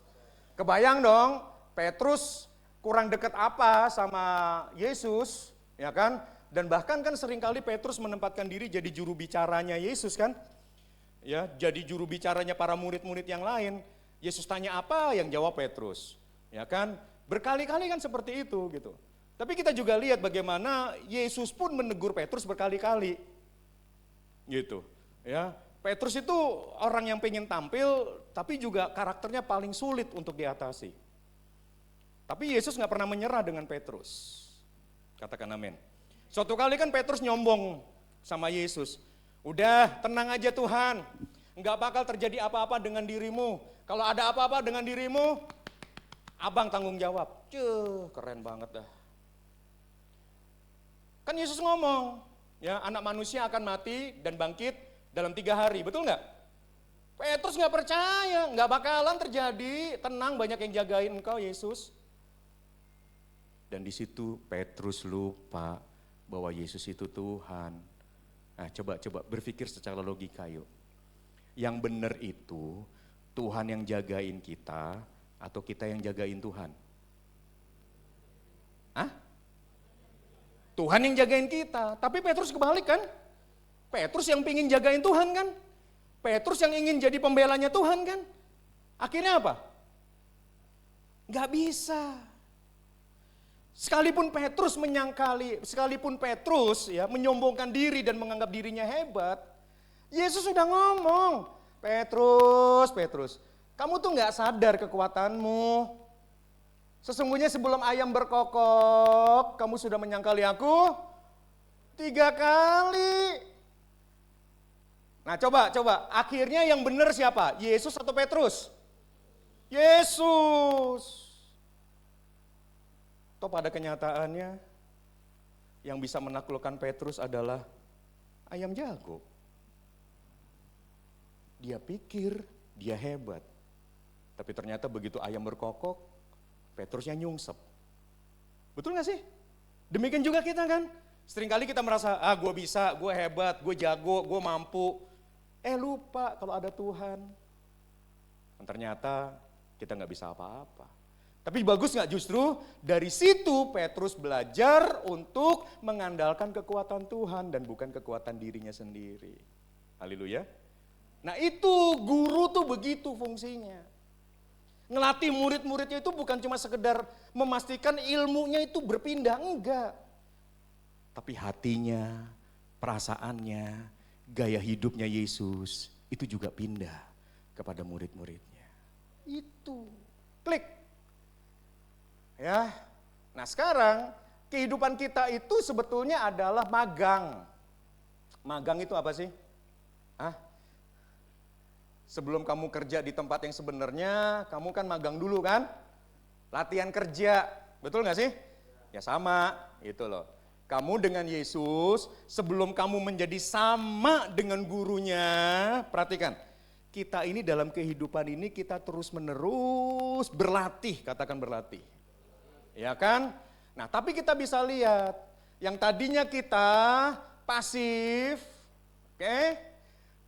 Kebayang dong, Petrus kurang dekat apa sama Yesus, ya kan? Dan bahkan kan seringkali Petrus menempatkan diri jadi juru bicaranya Yesus kan. Ya, jadi juru bicaranya para murid-murid yang lain. Yesus tanya apa yang jawab Petrus. Ya kan? Berkali-kali kan seperti itu gitu. Tapi kita juga lihat bagaimana Yesus pun menegur Petrus berkali-kali. Gitu. Ya, Petrus itu orang yang pengen tampil tapi juga karakternya paling sulit untuk diatasi. Tapi Yesus gak pernah menyerah dengan Petrus. Katakan amin. Suatu kali kan Petrus nyombong sama Yesus. Udah tenang aja Tuhan, nggak bakal terjadi apa-apa dengan dirimu. Kalau ada apa-apa dengan dirimu, abang tanggung jawab. Keren banget dah. Kan Yesus ngomong, ya anak manusia akan mati dan bangkit dalam 3 hari, betul nggak? Petrus nggak percaya, nggak bakalan terjadi. Tenang, banyak yang jagain engkau Yesus. Dan di situ Petrus lupa bahwa Yesus itu Tuhan. Nah, coba berpikir secara logika yuk. Yang benar itu Tuhan yang jagain kita atau kita yang jagain Tuhan? Hah? Tuhan yang jagain kita, tapi Petrus kebalik kan? Petrus yang pingin jagain Tuhan kan? Petrus yang ingin jadi pembelanya Tuhan kan? Akhirnya apa? Gak bisa. Sekalipun Petrus ya menyombongkan diri dan menganggap dirinya hebat, Yesus sudah ngomong, Petrus, kamu tuh gak sadar kekuatanmu. Sesungguhnya sebelum ayam berkokok, kamu sudah menyangkali aku 3 kali. Nah coba, akhirnya yang benar siapa? Yesus atau Petrus? Yesus. Toh pada kenyataannya, yang bisa menaklukkan Petrus adalah ayam jago. Dia pikir dia hebat. Tapi ternyata begitu ayam berkokok, Petrusnya nyungsep. Betul gak sih? Demikian juga kita kan. Seringkali kita merasa, gue bisa, gue hebat, gue jago, gue mampu. Lupa kalau ada Tuhan. Dan ternyata kita gak bisa apa-apa. Tapi bagus gak justru dari situ Petrus belajar untuk mengandalkan kekuatan Tuhan dan bukan kekuatan dirinya sendiri. Haleluya. Nah itu guru tuh begitu fungsinya. Ngelatih murid-muridnya itu bukan cuma sekedar memastikan ilmunya itu berpindah, enggak. Tapi hatinya, perasaannya, gaya hidupnya Yesus itu juga pindah kepada murid-muridnya. Itu, klik. Ya, nah sekarang kehidupan kita itu sebetulnya adalah magang. Magang itu apa sih? Sebelum kamu kerja di tempat yang sebenarnya, kamu kan magang dulu kan? Latihan kerja, betul gak sih? Ya sama, itu loh. Kamu dengan Yesus, sebelum kamu menjadi sama dengan gurunya, perhatikan. Kita ini dalam kehidupan ini kita terus menerus berlatih, katakan berlatih. Ya kan? Nah tapi kita bisa lihat, yang tadinya kita pasif, oke?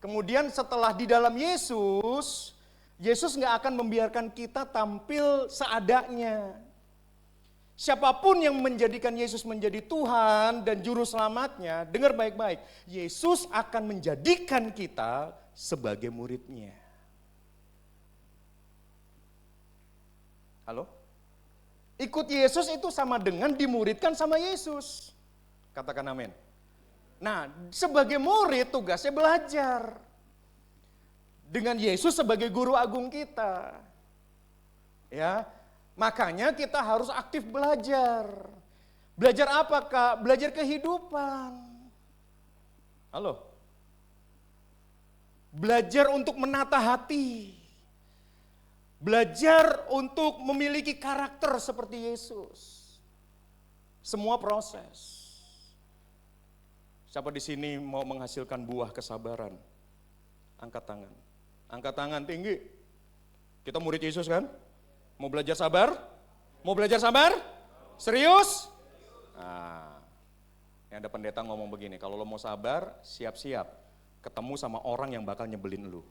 Kemudian setelah di dalam Yesus, Yesus gak akan membiarkan kita tampil seadanya. Siapapun yang menjadikan Yesus menjadi Tuhan dan Juru Selamatnya, dengar baik-baik, Yesus akan menjadikan kita sebagai muridnya. Halo? Ikut Yesus itu sama dengan dimuridkan sama Yesus. Katakan amin. Nah, sebagai murid tugasnya belajar. Dengan Yesus sebagai guru agung kita. Ya, makanya kita harus aktif belajar. Belajar apa, Kak? Belajar kehidupan. Halo? Belajar untuk menata hati. Belajar untuk memiliki karakter seperti Yesus. Semua proses. Siapa di sini mau menghasilkan buah kesabaran? Angkat tangan. Angkat tangan tinggi. Kita murid Yesus kan? Mau belajar sabar? Mau belajar sabar? Serius? Nah, yang ada pendeta ngomong begini, kalau lo mau sabar, siap-siap ketemu sama orang yang bakal nyebelin lu.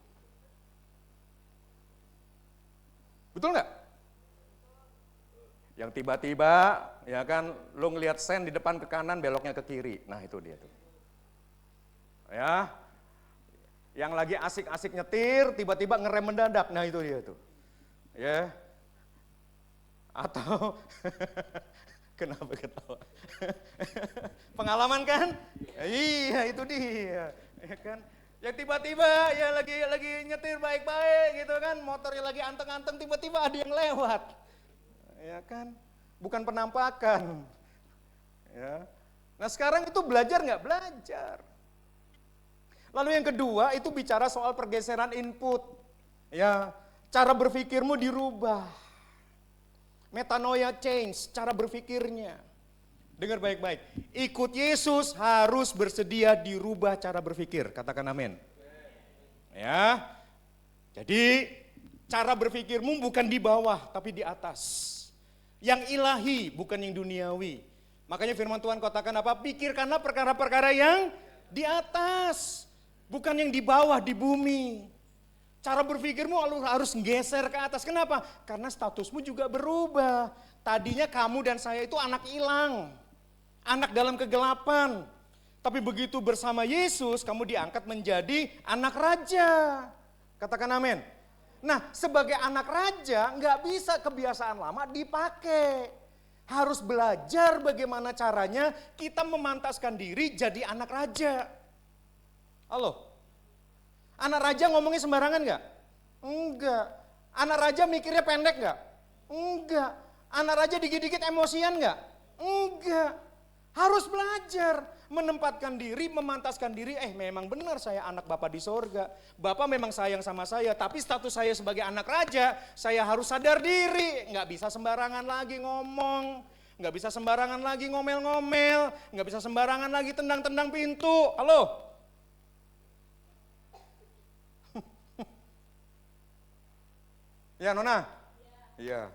Betul nggak? Yang tiba-tiba, ya kan, lo ngelihat sen di depan ke kanan, beloknya ke kiri. Nah itu dia tuh. Ya, yang lagi asik-asik nyetir, tiba-tiba ngerem mendadak, nah itu dia tuh. Ya, atau kenapa ketawa? Pengalaman kan? Iya itu dia, ya kan? Ya tiba-tiba ya lagi nyetir baik-baik gitu kan, motornya lagi anteng-anteng, tiba-tiba ada yang lewat, ya kan? Bukan penampakan. Ya. Nah sekarang itu belajar nggak? Belajar. Lalu yang kedua itu bicara soal pergeseran input. Ya, cara berpikirmu dirubah. Metanoia change, cara berpikirnya. Dengar baik-baik. Ikut Yesus harus bersedia dirubah cara berpikir. Katakan amin. Ya. Jadi cara berpikirmu bukan di bawah tapi di atas. Yang ilahi bukan yang duniawi. Makanya firman Tuhan katakan apa? Pikirkanlah perkara-perkara yang di atas. Bukan yang di bawah, di bumi. Cara berpikirmu harus geser ke atas. Kenapa? Karena statusmu juga berubah. Tadinya kamu dan saya itu anak hilang. Anak dalam kegelapan. Tapi begitu bersama Yesus, kamu diangkat menjadi anak raja. Katakan amin. Nah, sebagai anak raja, nggak bisa kebiasaan lama dipakai. Harus belajar bagaimana caranya kita memantaskan diri jadi anak raja. Halo? Anak raja ngomongnya sembarangan nggak? Enggak. Anak raja mikirnya pendek nggak? Enggak. Anak raja dikit-dikit emosian nggak? Enggak. Harus belajar menempatkan diri, memantaskan diri. Memang benar saya anak Bapa di sorga. Bapak memang sayang sama saya, tapi status saya sebagai anak raja, saya harus sadar diri. Nggak bisa sembarangan lagi ngomong, nggak bisa sembarangan lagi ngomel-ngomel, nggak bisa sembarangan lagi tendang-tendang pintu. Halo? Ya Nona? Iya.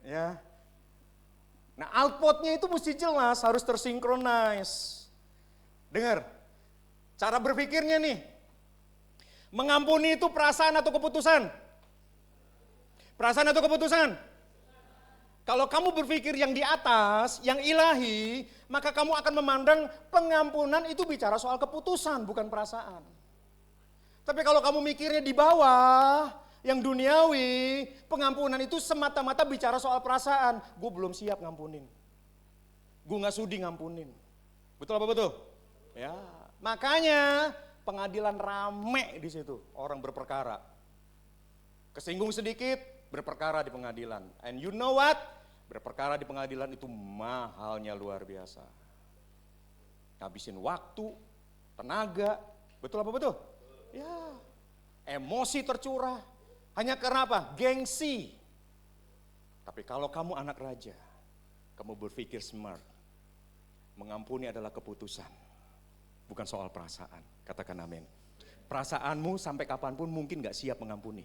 Ya. Nah, outputnya itu mesti jelas, harus tersinkronis. Dengar, cara berpikirnya nih. Mengampuni itu perasaan atau keputusan? Perasaan atau keputusan? Kalau kamu berpikir yang di atas, yang ilahi, maka kamu akan memandang pengampunan itu bicara soal keputusan, bukan perasaan. Tapi kalau kamu mikirnya di bawah, yang duniawi, pengampunan itu semata-mata bicara soal perasaan. Gue belum siap ngampunin. Gue gak sudi ngampunin. Betul apa betul? Ya, makanya pengadilan rame di situ. Orang berperkara. Kesinggung sedikit, berperkara di pengadilan. And you know what? Berperkara di pengadilan itu mahalnya luar biasa. Habisin waktu, tenaga. Betul apa betul? Ya, emosi tercurah. Hanya karena apa? Gengsi. Tapi kalau kamu anak raja, kamu berpikir smart. Mengampuni adalah keputusan, bukan soal perasaan. Katakan amin. Perasaanmu sampai kapanpun mungkin gak siap mengampuni.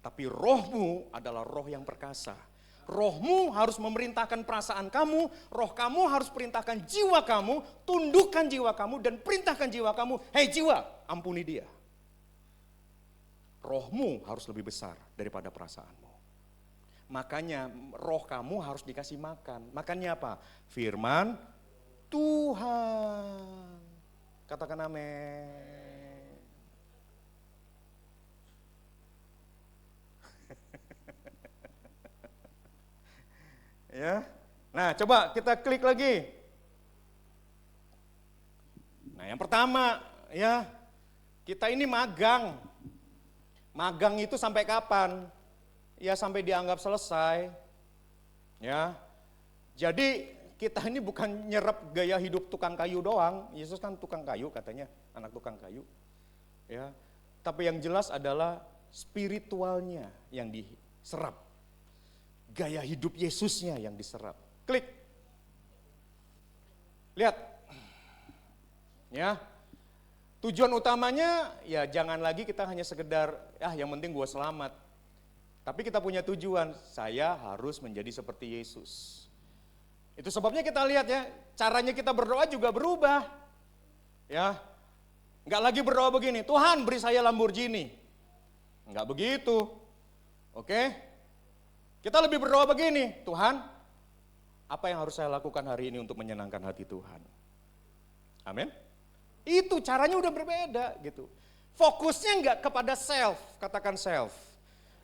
Tapi rohmu adalah roh yang perkasa. Rohmu harus memerintahkan perasaan kamu, roh kamu harus perintahkan jiwa kamu, tundukkan jiwa kamu dan perintahkan jiwa kamu. Hei jiwa, ampuni dia. Rohmu harus lebih besar daripada perasaanmu. Makanya roh kamu harus dikasih makan. Makannya apa? Firman Tuhan. Katakan amin. Ya. Nah, coba kita klik lagi. Nah, yang pertama ya, kita ini magang. Magang itu sampai kapan? Ya sampai dianggap selesai. Ya. Jadi kita ini bukan nyerap gaya hidup tukang kayu doang. Yesus kan tukang kayu katanya, anak tukang kayu. Ya. Tapi yang jelas adalah spiritualnya yang diserap. Gaya hidup Yesusnya yang diserap. Klik. Lihat. Ya. Tujuan utamanya ya jangan lagi kita hanya sekedar yang penting gue selamat. Tapi kita punya tujuan, saya harus menjadi seperti Yesus. Itu sebabnya kita lihat ya, caranya kita berdoa juga berubah. Ya. Enggak lagi berdoa begini, Tuhan beri saya Lamborghini. Enggak begitu. Oke? Kita lebih berdoa begini, Tuhan, apa yang harus saya lakukan hari ini untuk menyenangkan hati Tuhan? Amin. Itu caranya udah berbeda gitu. Fokusnya enggak kepada self, katakan self.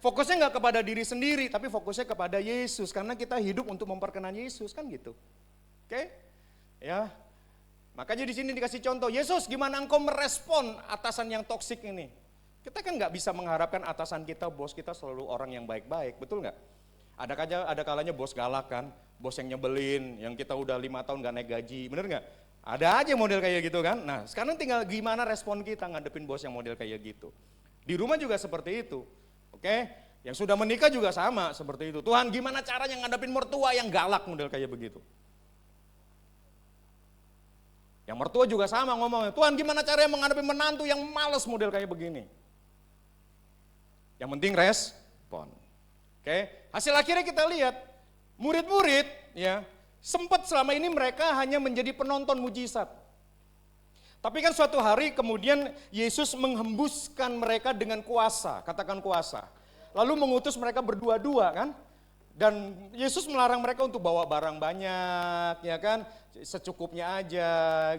Fokusnya enggak kepada diri sendiri, tapi fokusnya kepada Yesus. Karena kita hidup untuk memperkenan Yesus, kan gitu. Oke? Ya. Makanya di sini dikasih contoh, Yesus gimana engkau merespon atasan yang toksik ini? Kita kan enggak bisa mengharapkan atasan kita, bos kita selalu orang yang baik-baik, betul enggak? Ada kalanya bos galak kan, bos yang nyebelin, yang kita udah 5 tahun gak naik gaji, bener enggak? Ada aja model kayak gitu kan. Nah sekarang tinggal gimana respon kita ngadepin bos yang model kayak gitu. Di rumah juga seperti itu. Oke, yang sudah menikah juga sama seperti itu. Tuhan gimana caranya ngadepin mertua yang galak model kayak begitu. Yang mertua juga sama ngomongnya. Tuhan gimana caranya menghadapi menantu yang malas model kayak begini. Yang penting respon. Oke, hasil akhirnya kita lihat. Murid-murid ya Sempat selama ini mereka hanya menjadi penonton mujizat. Tapi kan suatu hari kemudian Yesus menghembuskan mereka dengan kuasa, katakan kuasa. Lalu mengutus mereka berdua-dua kan. Dan Yesus melarang mereka untuk bawa barang banyak, ya kan, secukupnya aja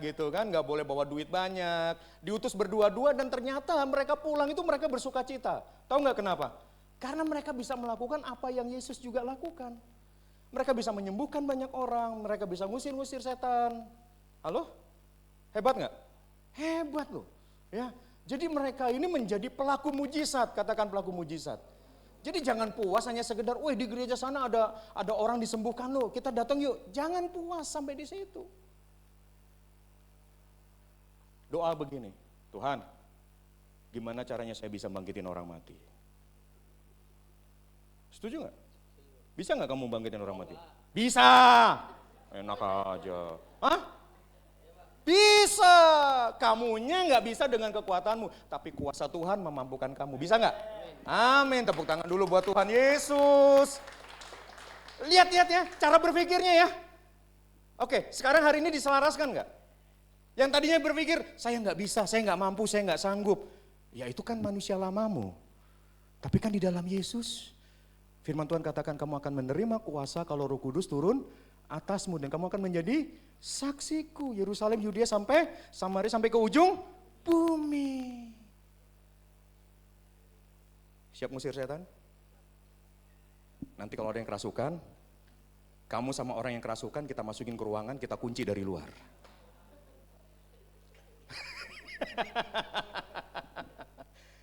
gitu kan, nggak boleh bawa duit banyak. Diutus berdua-dua dan ternyata mereka pulang itu mereka bersuka cita. Tahu nggak kenapa? Karena mereka bisa melakukan apa yang Yesus juga lakukan. Mereka bisa menyembuhkan banyak orang, mereka bisa ngusir-ngusir setan. Halo? Hebat nggak? Hebat loh. Ya, jadi mereka ini menjadi pelaku mujizat, katakan pelaku mujizat. Jadi jangan puas hanya sekedar, wah di gereja sana ada orang disembuhkan loh, kita datang yuk. Jangan puas sampai di situ. Doa begini, Tuhan, gimana caranya saya bisa bangkitin orang mati? Setuju nggak? Bisa nggak kamu bangkitin orang mati? Bisa. Enak aja. Hah? Bisa. Kamunya nggak bisa dengan kekuatanmu, tapi kuasa Tuhan memampukan kamu. Bisa nggak? Amin, tepuk tangan dulu buat Tuhan Yesus. Lihat ya, cara berpikirnya ya. Oke, sekarang hari ini diselaraskan nggak? Yang tadinya berpikir, saya nggak bisa, saya nggak mampu, saya nggak sanggup. Ya itu kan manusia lamamu. Tapi kan di dalam Yesus, firman Tuhan katakan kamu akan menerima kuasa kalau Roh Kudus turun atasmu. Dan kamu akan menjadi saksiku. Yerusalem, Yudea sampai Samaria, sampai ke ujung bumi. Siap ngusir setan? Nanti kalau ada yang kerasukan, kamu sama orang yang kerasukan kita masukin ke ruangan, kita kunci dari luar.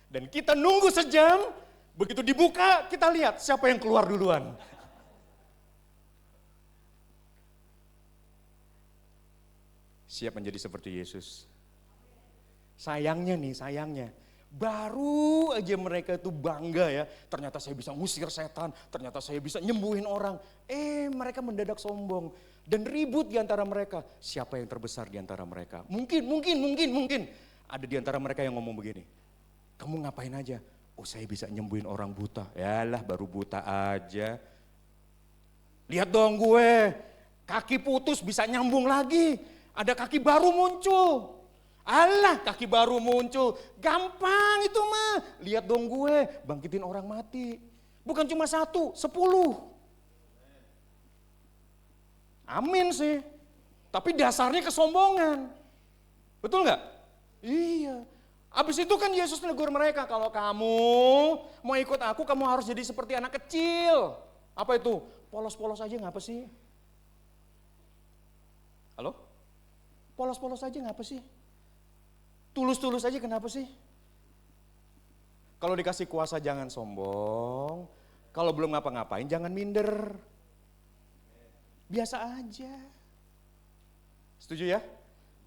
Dan kita nunggu sejam, begitu dibuka kita lihat siapa yang keluar duluan. Siap menjadi seperti Yesus. Sayangnya, baru aja mereka itu bangga ya, ternyata saya bisa ngusir setan, ternyata saya bisa nyembuhin orang. Mereka mendadak sombong dan ribut di antara mereka. Siapa yang terbesar di antara mereka? Mungkin ada di antara mereka yang ngomong begini. Kamu ngapain aja? Oh saya bisa nyembuhin orang buta. Yalah baru buta aja. Lihat dong gue, kaki putus bisa nyambung lagi. Ada kaki baru muncul. Alah kaki baru muncul, gampang itu mah. Lihat dong gue, bangkitin orang mati. Bukan cuma 1, 10. Amin sih. Tapi dasarnya kesombongan. Betul nggak? Iya. Abis itu kan Yesus negur mereka, kalau kamu mau ikut aku, kamu harus jadi seperti anak kecil. Apa itu? Polos-polos aja ngapa sih? Halo? Polos-polos aja ngapa sih? Tulus-tulus aja kenapa sih? Kalau dikasih kuasa jangan sombong. Kalau belum ngapa-ngapain jangan minder. Biasa aja. Setuju ya?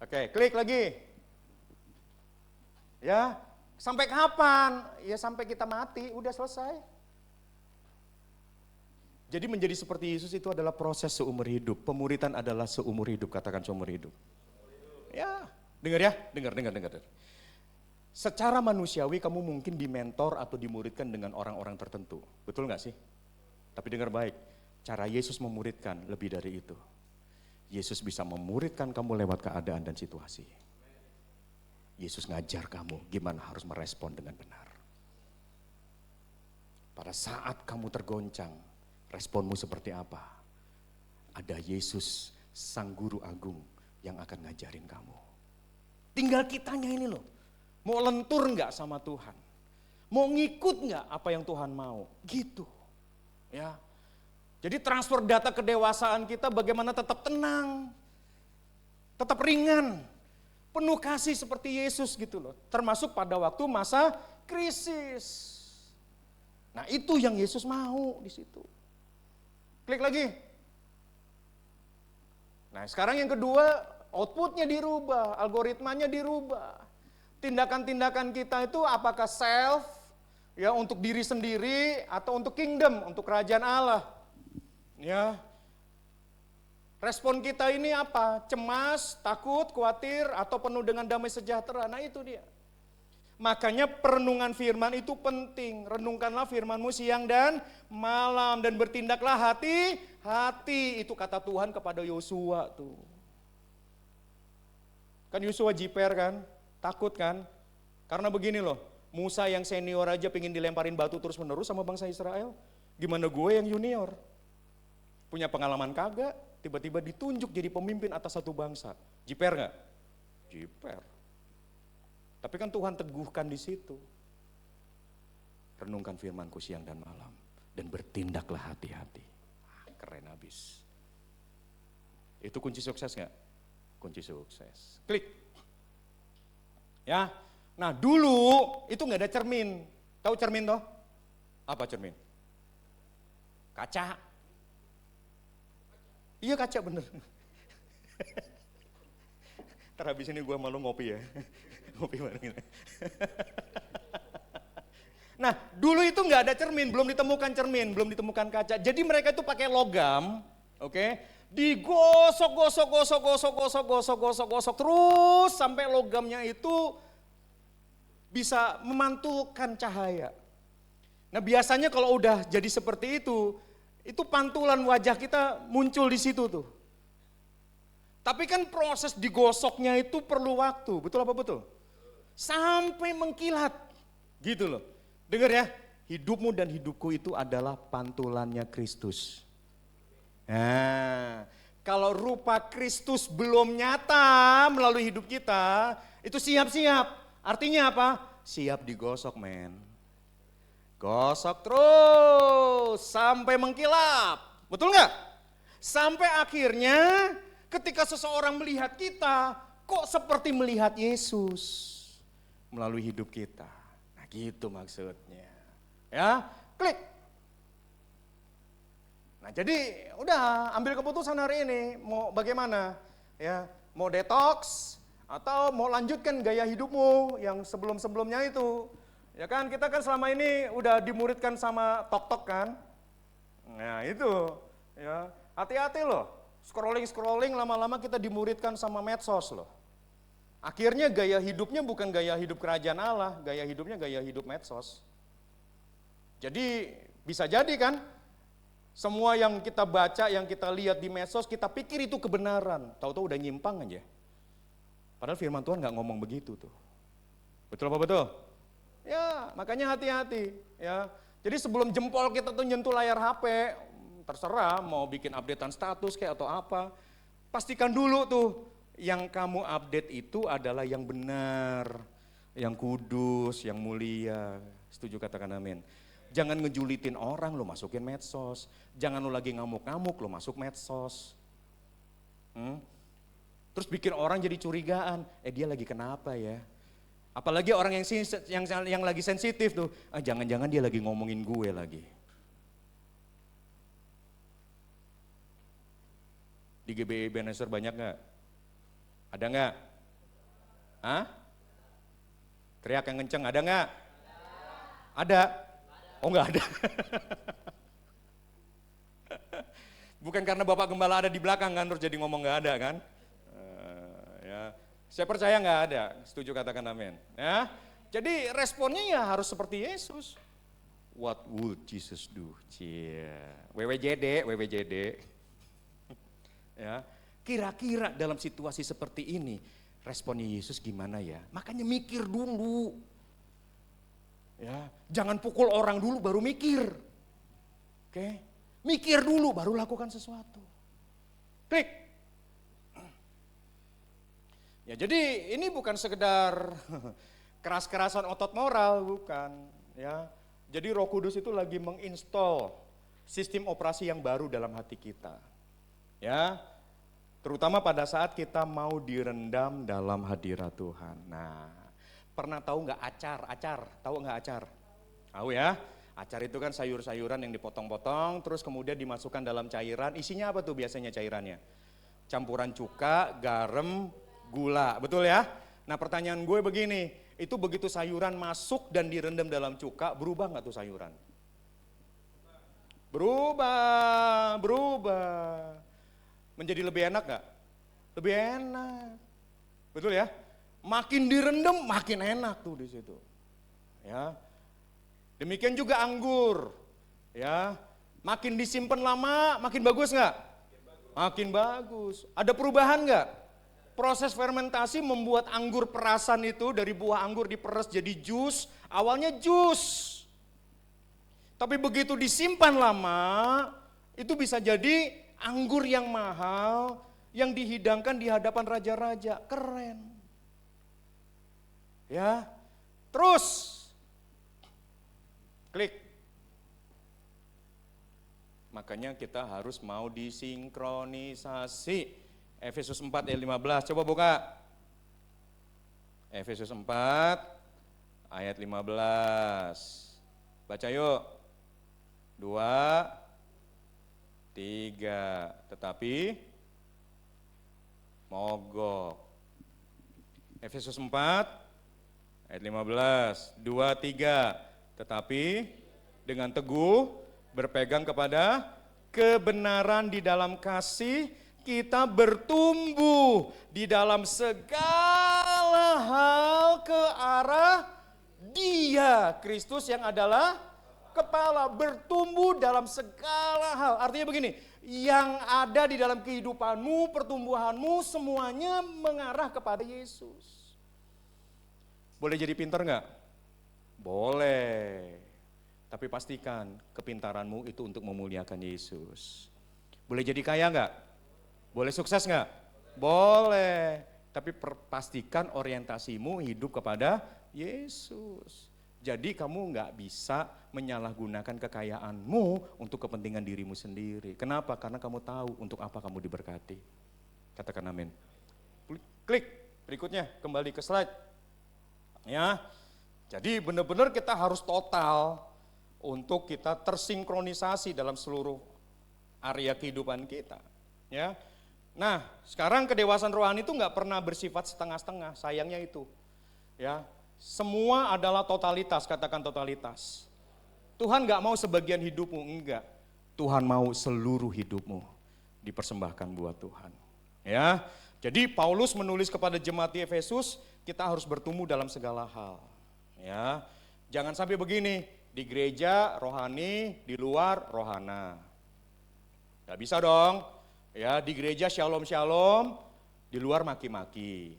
Oke, klik lagi. Ya, sampai kapan? Ya sampai kita mati, udah selesai. Jadi menjadi seperti Yesus itu adalah proses seumur hidup. Pemuritan adalah seumur hidup, katakan seumur hidup. Ya. Dengar ya, dengar. Secara manusiawi kamu mungkin dimentor atau dimuridkan dengan orang-orang tertentu. Betul gak sih? Tapi dengar baik, cara Yesus memuridkan lebih dari itu. Yesus bisa memuridkan kamu lewat keadaan dan situasi. Yesus ngajar kamu gimana harus merespon dengan benar. Pada saat kamu tergoncang, responmu seperti apa? Ada Yesus, Sang Guru Agung yang akan ngajarin kamu. Tinggal kitanya ini loh, mau lentur nggak sama Tuhan, mau ngikut nggak apa yang Tuhan mau, gitu. Ya, jadi transfer data kedewasaan kita bagaimana tetap tenang, tetap ringan, penuh kasih seperti Yesus gitu loh. Termasuk pada waktu masa krisis. Nah itu yang Yesus mau di situ. Klik lagi. Nah sekarang yang kedua. Outputnya dirubah, algoritmanya dirubah. Tindakan-tindakan kita itu apakah self, ya untuk diri sendiri atau untuk kingdom, untuk kerajaan Allah. Ya. Respon kita ini apa? Cemas, takut, khawatir atau penuh dengan damai sejahtera. Nah itu dia. Makanya perenungan firman itu penting. Renungkanlah firman-Mu siang dan malam dan bertindaklah hati-hati. Itu kata Tuhan kepada Yosua tuh. Kan Yosua jiper kan, takut kan. Karena begini loh, Musa yang senior aja pengen dilemparin batu terus menerus sama bangsa Israel. Gimana gue yang junior? Punya pengalaman kagak, tiba-tiba ditunjuk jadi pemimpin atas satu bangsa. Jiper gak? Jiper. Tapi kan Tuhan teguhkan di situ. Renungkan firman-Ku siang dan malam dan bertindaklah hati-hati. Keren habis. Itu kunci sukses gak? Kunci sukses. Klik. Ya. Nah, dulu itu nggak ada cermin. Tahu cermin toh? Apa cermin? Kaca. Iya kaca bener. Ntar habis ini gue malu ngopi ya. Ngopi bareng. Nah, dulu itu nggak ada cermin, belum ditemukan cermin, belum ditemukan kaca. Jadi mereka itu pakai logam, oke? Digosok terus sampai logamnya itu bisa memantulkan cahaya. Nah, biasanya kalau udah jadi seperti itu pantulan wajah kita muncul di situ tuh. Tapi kan proses digosoknya itu perlu waktu, betul apa betul? Sampai mengkilat, gitu loh. Dengar ya, hidupmu dan hidupku itu adalah pantulannya Kristus. Nah, kalau rupa Kristus belum nyata melalui hidup kita, itu siap-siap. Artinya apa? Siap digosok men. Gosok terus sampai mengkilap, betul nggak? Sampai akhirnya ketika seseorang melihat kita, kok seperti melihat Yesus melalui hidup kita. Nah gitu maksudnya. Ya, klik. Nah jadi udah ambil keputusan hari ini mau bagaimana? Ya, mau detox atau mau lanjutkan gaya hidupmu yang sebelum-sebelumnya itu. Ya kan kita kan selama ini udah dimuridkan sama tok-tok kan. Nah itu ya hati-hati loh. Scrolling lama-lama kita dimuridkan sama medsos loh. Akhirnya gaya hidupnya bukan gaya hidup kerajaan Allah, gaya hidupnya gaya hidup medsos. Jadi bisa jadi kan semua yang kita baca, yang kita lihat di medsos, kita pikir itu kebenaran. Tahu-tahu udah nyimpang aja. Padahal firman Tuhan gak ngomong begitu tuh. Betul apa betul? Ya makanya hati-hati ya. Jadi sebelum jempol kita tuh nyentuh layar HP, terserah mau bikin updatean status kayak atau apa. Pastikan dulu tuh yang kamu update itu adalah yang benar, yang kudus, yang mulia. Setuju katakan amin. Jangan ngejulitin orang lo masukin medsos. Jangan lo lagi ngamuk-ngamuk lo masuk medsos. Terus bikin orang jadi curigaan, dia lagi kenapa ya? Apalagi orang yang lagi sensitif tuh, jangan-jangan dia lagi ngomongin gue lagi. Di GBI Ebenezer banyak gak? Ada gak? Hah? Teriak yang kenceng, ada gak? Ada? Oh gak ada. Bukan karena Bapak Gembala ada di belakang kan, terus jadi ngomong gak ada kan? Ya. Saya percaya gak ada, setuju katakan amin. Ya. Jadi responnya ya harus seperti Yesus. What would Jesus do? Cie. WWJD. Ya, kira-kira dalam situasi seperti ini responnya Yesus gimana ya? Makanya mikir dulu. Ya, jangan pukul orang dulu baru mikir. Oke? Mikir dulu baru lakukan sesuatu. Klik. Ya, jadi ini bukan sekedar keras-kerasan otot moral, bukan, ya. Jadi Roh Kudus itu lagi menginstall sistem operasi yang baru dalam hati kita. Ya, terutama pada saat kita mau direndam dalam hadirat Tuhan. Nah, pernah tahu nggak acar? Tahu nggak acar? Tahu ya? Acar itu kan sayur-sayuran yang dipotong-potong, terus kemudian dimasukkan dalam cairan. Isinya apa tuh biasanya cairannya? Campuran cuka, garam, gula, betul ya? Nah pertanyaan gue begini, itu begitu sayuran masuk dan direndam dalam cuka, berubah nggak tuh sayuran? Berubah. Menjadi lebih enak gak? Lebih enak. Betul ya? makin direndam makin enak tuh di situ. Ya. Demikian juga anggur. Ya. Makin disimpan lama makin bagus nggak? Makin bagus. Ada perubahan nggak? Proses fermentasi membuat anggur perasan itu dari buah anggur diperes jadi jus. Awalnya jus. Tapi begitu disimpan lama, itu bisa jadi anggur yang mahal, yang dihidangkan di hadapan raja-raja. Keren. Ya, terus klik. Makanya kita harus mau disinkronisasi. Efesus 4 ayat 15, coba buka. Efesus 4 ayat 15. Baca yuk. 2, 3, tetapi mogok. Efesus 4 ayat 15, 2, 3, tetapi dengan teguh berpegang kepada kebenaran di dalam kasih, kita bertumbuh di dalam segala hal ke arah Dia, Kristus yang adalah kepala, bertumbuh dalam segala hal. Artinya begini, yang ada di dalam kehidupanmu, pertumbuhanmu, semuanya mengarah kepada Yesus. Boleh jadi pintar nggak? Boleh. Tapi pastikan kepintaranmu itu untuk memuliakan Yesus. Boleh jadi kaya nggak? Boleh sukses nggak? Boleh. Tapi pastikan orientasimu hidup kepada Yesus. Jadi kamu nggak bisa menyalahgunakan kekayaanmu untuk kepentingan dirimu sendiri. Kenapa? Karena kamu tahu untuk apa kamu diberkati. Katakan amin. Klik berikutnya, kembali ke slide. Ya, jadi benar-benar kita harus total untuk kita tersinkronisasi dalam seluruh area kehidupan kita. Ya, nah sekarang kedewasaan rohani itu nggak pernah bersifat setengah-setengah, sayangnya itu. Ya. Semua adalah totalitas, katakan totalitas. Tuhan gak mau sebagian hidupmu, enggak. Tuhan mau seluruh hidupmu dipersembahkan buat Tuhan. Ya, jadi Paulus menulis kepada jemaat di Efesus, kita harus bertumbuh dalam segala hal. Ya, jangan sampai begini, di gereja rohani, di luar rohana. Gak bisa dong. Ya, di gereja shalom, di luar maki-maki.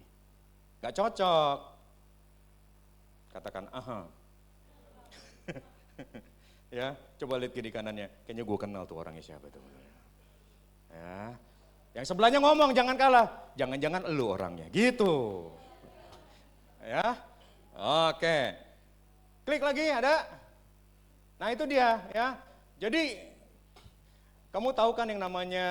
Gak cocok. Katakan aha. Ya, coba lihat kiri kanannya. Kayaknya gue kenal tuh orangnya siapa tuh. Ya, yang sebelahnya ngomong jangan kalah. Jangan-jangan elu orangnya, gitu. Ya, oke. Klik lagi ada. Nah itu dia ya. Jadi kamu tahu kan yang namanya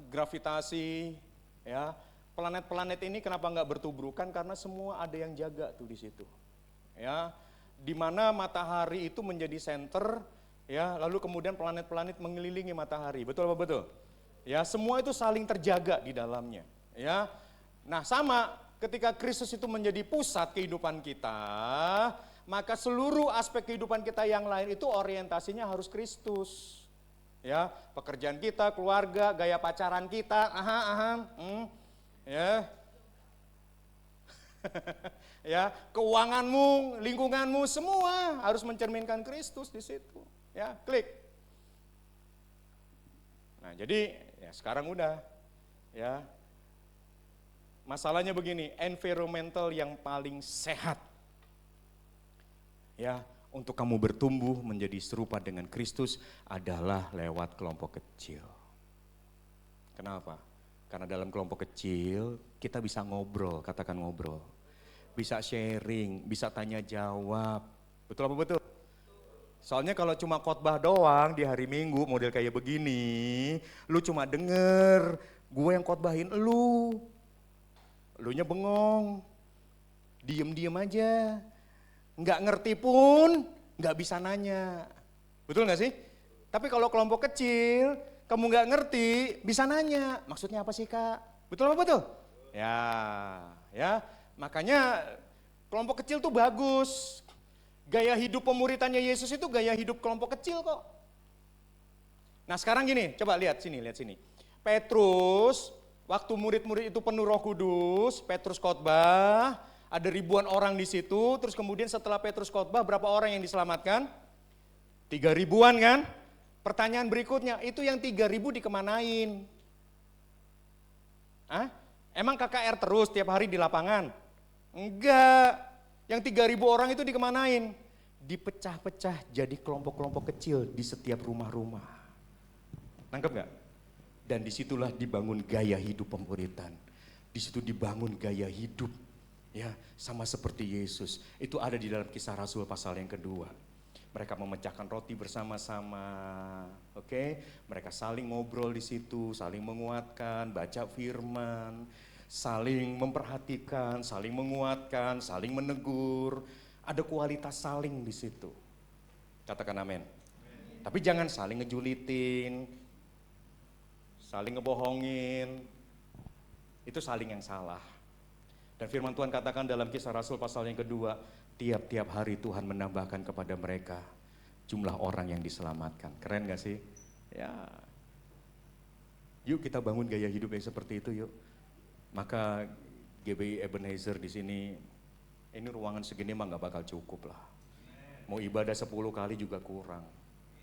gravitasi, ya. Planet-planet ini kenapa nggak bertubrukan? Karena semua ada yang jaga tuh di situ. Ya, di mana matahari itu menjadi center, ya, lalu kemudian planet-planet mengelilingi matahari, betul apa betul? Ya, semua itu saling terjaga di dalamnya, ya. Nah, sama ketika Kristus itu menjadi pusat kehidupan kita, maka seluruh aspek kehidupan kita yang lain itu orientasinya harus Kristus. Ya, pekerjaan kita, keluarga, gaya pacaran kita, ya. Ya, keuanganmu, lingkunganmu semua harus mencerminkan Kristus di situ. Ya, klik. Nah, jadi ya sekarang udah ya. Masalahnya begini, environmental yang paling sehat. Ya, untuk kamu bertumbuh menjadi serupa dengan Kristus adalah lewat kelompok kecil. Kenapa? Karena dalam kelompok kecil kita bisa ngobrol, katakan ngobrol. Bisa sharing, bisa tanya jawab. Betul apa betul? Soalnya kalau cuma khotbah doang di hari Minggu model kayak begini, lu cuma denger, gue yang khotbahin lu. Elunya bengong, diem-diem aja. Nggak ngerti pun, nggak bisa nanya. Betul nggak sih? Tapi kalau kelompok kecil, kamu nggak ngerti, bisa nanya. Maksudnya apa sih kak? Betul apa betul? Ya. Makanya kelompok kecil tuh bagus. Gaya hidup pemuritannya Yesus itu gaya hidup kelompok kecil kok. Nah sekarang gini, coba lihat sini. Petrus waktu murid-murid itu penuh Roh Kudus, Petrus khotbah, ada ribuan orang di situ, terus kemudian setelah Petrus khotbah berapa orang yang diselamatkan? 3.000-an kan? Pertanyaan berikutnya, itu yang 3.000 dikemanain? Hah? Emang KKR terus tiap hari di lapangan? Enggak, yang 3.000 orang itu dikemanain? Dipecah-pecah jadi kelompok-kelompok kecil di setiap rumah-rumah. Nangkep gak? Dan disitulah dibangun gaya hidup pemuritan. Di situ dibangun gaya hidup, ya, sama seperti Yesus. Itu ada di dalam Kisah Rasul pasal yang kedua. Mereka memecahkan roti bersama-sama, oke? Mereka saling ngobrol di situ, saling menguatkan, baca firman, saling memperhatikan, saling menguatkan, saling menegur. Ada kualitas saling di situ. Katakan amin. Tapi jangan saling ngejulitin, saling ngebohongin, itu saling yang salah. Dan firman Tuhan katakan dalam Kisah Rasul pasal yang kedua, tiap-tiap hari Tuhan menambahkan kepada mereka jumlah orang yang diselamatkan. Keren gak sih? Ya. Yuk kita bangun gaya hidup yang seperti itu yuk. Maka GBI Ebenezer di sini, ini ruangan segini mah gak bakal cukup lah. Mau ibadah 10 kali juga kurang.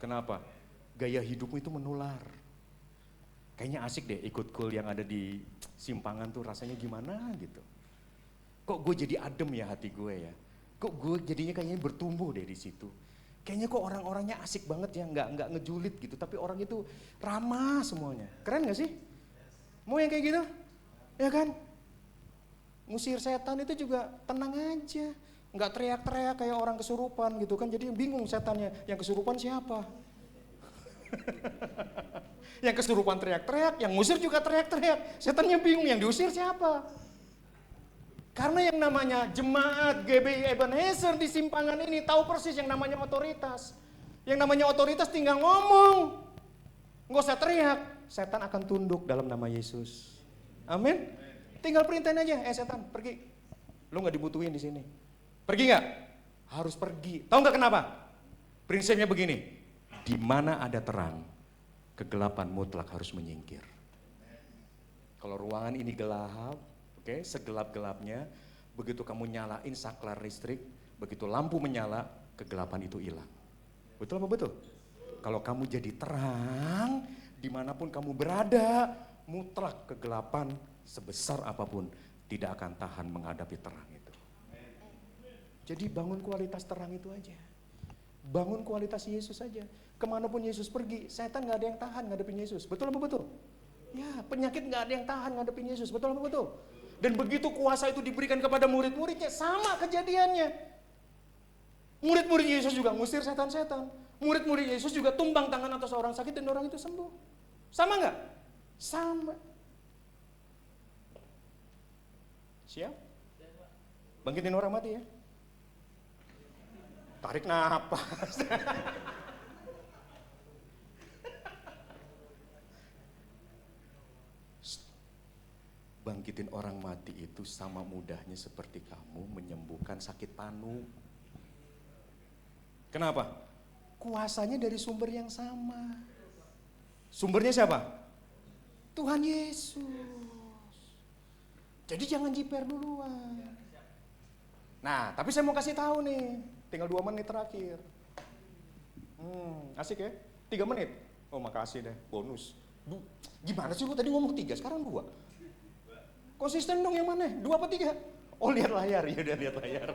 Kenapa? Gaya hidupmu itu menular. Kayaknya asik deh ikut cool yang ada di Simpangan tuh, rasanya gimana gitu. Kok gue jadi adem ya hati gue ya. Kok gue jadinya kayaknya bertumbuh deh di situ. Kayaknya kok orang-orangnya asik banget ya, nggak ngejulit gitu. Tapi orang itu ramah semuanya. Keren gak sih? Mau yang kayak gitu? Ya kan? Ngusir setan itu juga tenang aja. Nggak teriak-teriak kayak orang kesurupan gitu kan. Jadi bingung setannya, yang kesurupan siapa? Yang kesurupan teriak-teriak, yang ngusir juga teriak-teriak. Setannya bingung, yang diusir siapa? Karena yang namanya jemaat GBI Ebenezer di Simpangan ini tahu persis yang namanya otoritas. Yang namanya otoritas tinggal ngomong. Nggak usah teriak, setan akan tunduk dalam nama Yesus. Amin. Tinggal perintahin aja, setan pergi. Lu nggak dibutuhin di sini. Pergi nggak? Harus pergi. Tahu nggak kenapa? Prinsipnya begini, di mana ada terang, kegelapan mutlak harus menyingkir. Kalau ruangan ini gelap, oke, segelap-gelapnya, begitu kamu nyalain saklar listrik, begitu lampu menyala, kegelapan itu hilang. Betul apa betul? Kalau kamu jadi terang, dimanapun kamu berada, mutlak kegelapan sebesar apapun tidak akan tahan menghadapi terang itu. Jadi bangun kualitas terang itu aja. Bangun kualitas Yesus aja. Kemanapun Yesus pergi, setan gak ada yang tahan ngadepin Yesus. Betul apa betul? Ya, penyakit gak ada yang tahan ngadepin Yesus. Betul apa betul? Dan begitu kuasa itu diberikan kepada murid-muridnya, sama kejadiannya. Murid-murid Yesus juga ngusir setan-setan. Murid-murid Yesus juga tumbang tangan atas orang sakit dan orang itu sembuh. Sama gak? Sama. Siap? Bangkitin orang mati ya. Tarik napas. Bangkitin orang mati itu sama mudahnya seperti kamu menyembuhkan sakit panu. Kenapa? Kuasanya dari sumber yang sama. Sumbernya siapa? Tuhan Yesus. Jadi jangan jiper duluan. Nah, tapi saya mau kasih tahu nih, tinggal 2 menit terakhir. Asik ya? 3 menit. Oh makasih deh, bonus. Gimana sih lu tadi ngomong 3, sekarang 2. Konsisten dong yang mana? 2 apa 3? Oh lihat layar, ya udah lihat layar.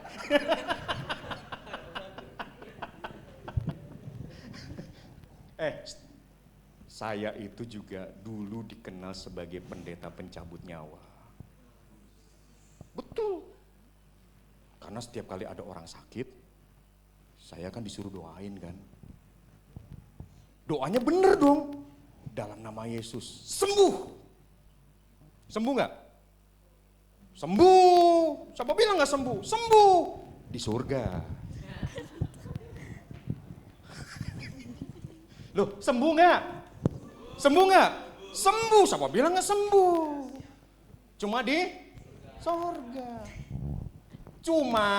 Saya itu juga dulu dikenal sebagai pendeta pencabut nyawa. Betul. Karena setiap kali ada orang sakit, saya kan disuruh doain kan. Doanya bener dong. Dalam nama Yesus, sembuh. Sembuh gak? Sembuh. Siapa bilang gak sembuh? Sembuh. Di surga. Loh, sembuh gak? Sembuh gak? Sembuh. Siapa bilang gak sembuh? Cuma di surga. Cuma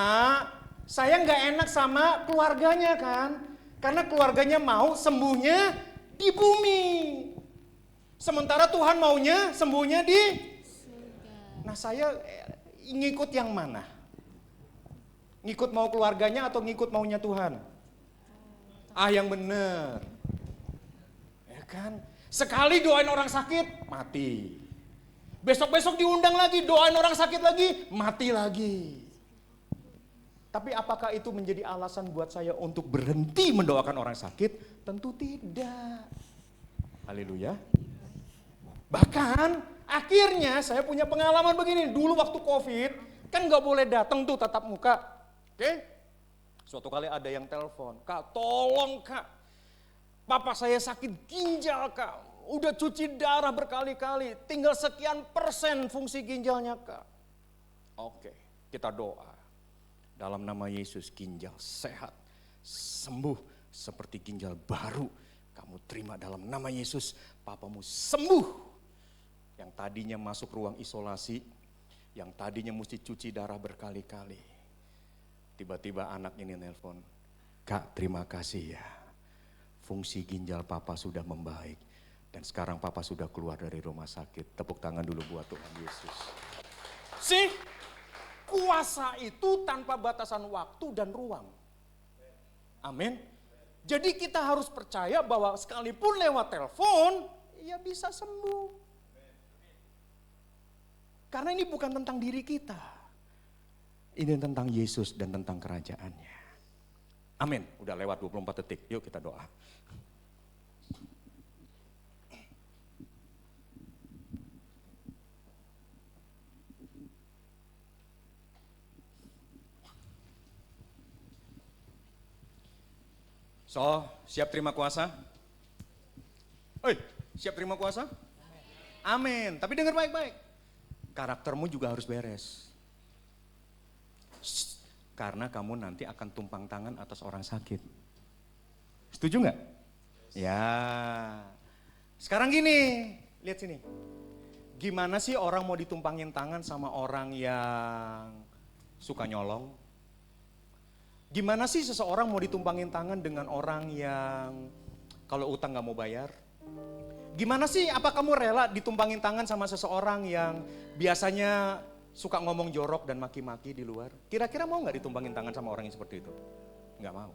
saya gak enak sama keluarganya kan. Karena keluarganya mau sembuhnya di bumi. Sementara Tuhan maunya sembuhnya di Nah saya ngikut yang mana? Ngikut mau keluarganya atau ngikut maunya Tuhan? Yang bener. Ya kan? Sekali doain orang sakit, mati. Besok-besok diundang lagi, doain orang sakit lagi, mati lagi. Tapi apakah itu menjadi alasan buat saya untuk berhenti mendoakan orang sakit? Tentu tidak. Haleluya. Bahkan akhirnya saya punya pengalaman begini. Dulu waktu COVID, kan gak boleh datang tuh tatap muka. Oke? Suatu kali ada yang telepon, Kak tolong Kak, papa saya sakit ginjal Kak, udah cuci darah berkali-kali, tinggal sekian persen fungsi ginjalnya Kak. Oke, kita doa. Dalam nama Yesus ginjal sehat, sembuh seperti ginjal baru. Kamu terima dalam nama Yesus, papamu sembuh. Yang tadinya masuk ruang isolasi, yang tadinya mesti cuci darah berkali-kali. Tiba-tiba anak ini nelpon, Kak terima kasih ya, fungsi ginjal papa sudah membaik. Dan sekarang papa sudah keluar dari rumah sakit. Tepuk tangan dulu buat Tuhan Yesus. Sih, kuasa itu tanpa batasan waktu dan ruang. Amin. Jadi kita harus percaya bahwa sekalipun lewat telepon, ya bisa sembuh. Karena ini bukan tentang diri kita. Ini tentang Yesus dan tentang kerajaannya. Amin. Udah lewat 24 detik. Yuk kita doa. So, siap terima kuasa? Siap terima kuasa? Amin. Tapi dengar baik-baik. Karaktermu juga harus beres. Karena kamu nanti akan tumpang tangan atas orang sakit. Setuju nggak? Ya. Sekarang gini, lihat sini. Gimana sih orang mau ditumpangin tangan sama orang yang suka nyolong? Gimana sih seseorang mau ditumpangin tangan dengan orang yang kalau utang nggak mau bayar? Gimana sih, apa kamu rela ditumpangin tangan sama seseorang yang biasanya suka ngomong jorok dan maki-maki di luar? Kira-kira mau gak ditumpangin tangan sama orang yang seperti itu? Gak mau.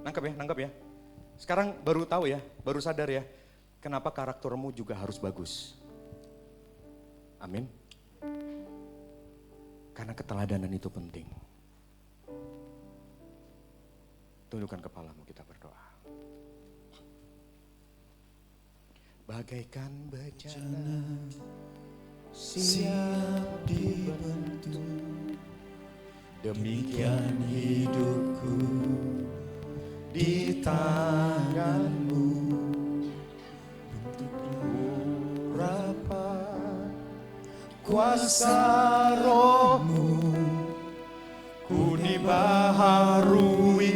Nangkep ya. Sekarang baru tahu ya, baru sadar ya, kenapa karaktermu juga harus bagus. Amin. Karena keteladanan itu penting. Tundukkan kepalamu, kita berdoa. Bagaikan bejana siap dibentuk, demikian hidupku di tanganmu. Bentuklah rapat kuasa rohmu, ku dibaharui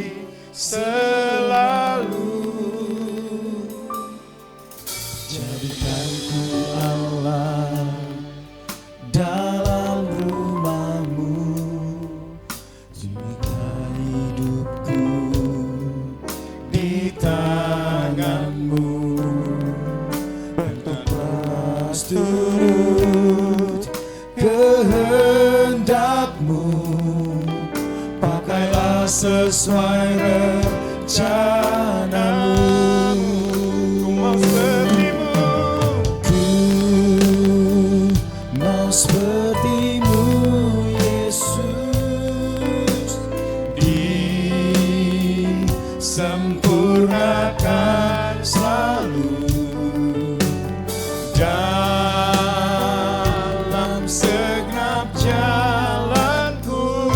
selalu. Jadikanku Allah dalam rumahmu, jadikan hidupku di tanganmu. Bentuklah turut kehendakmu, pakailah sesuai rencanamu. Sepertimu Yesus, disempurnakan selalu dalam segenap jalanku,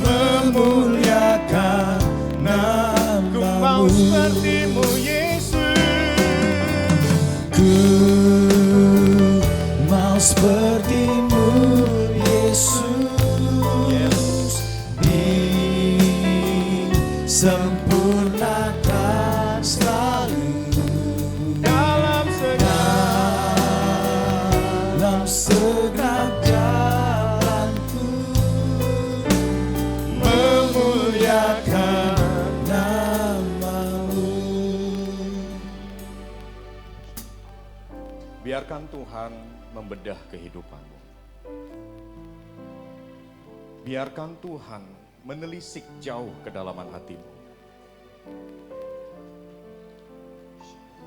memuliakan namamu. Ku mau sepertimu Yesus, sepertimu Yesus, disempurnakan selalu dalam segenap jalanku, memuliakan namamu. biarkan Tuhan membedah kehidupanmu. Biarkan Tuhan menelisik jauh kedalaman hatimu.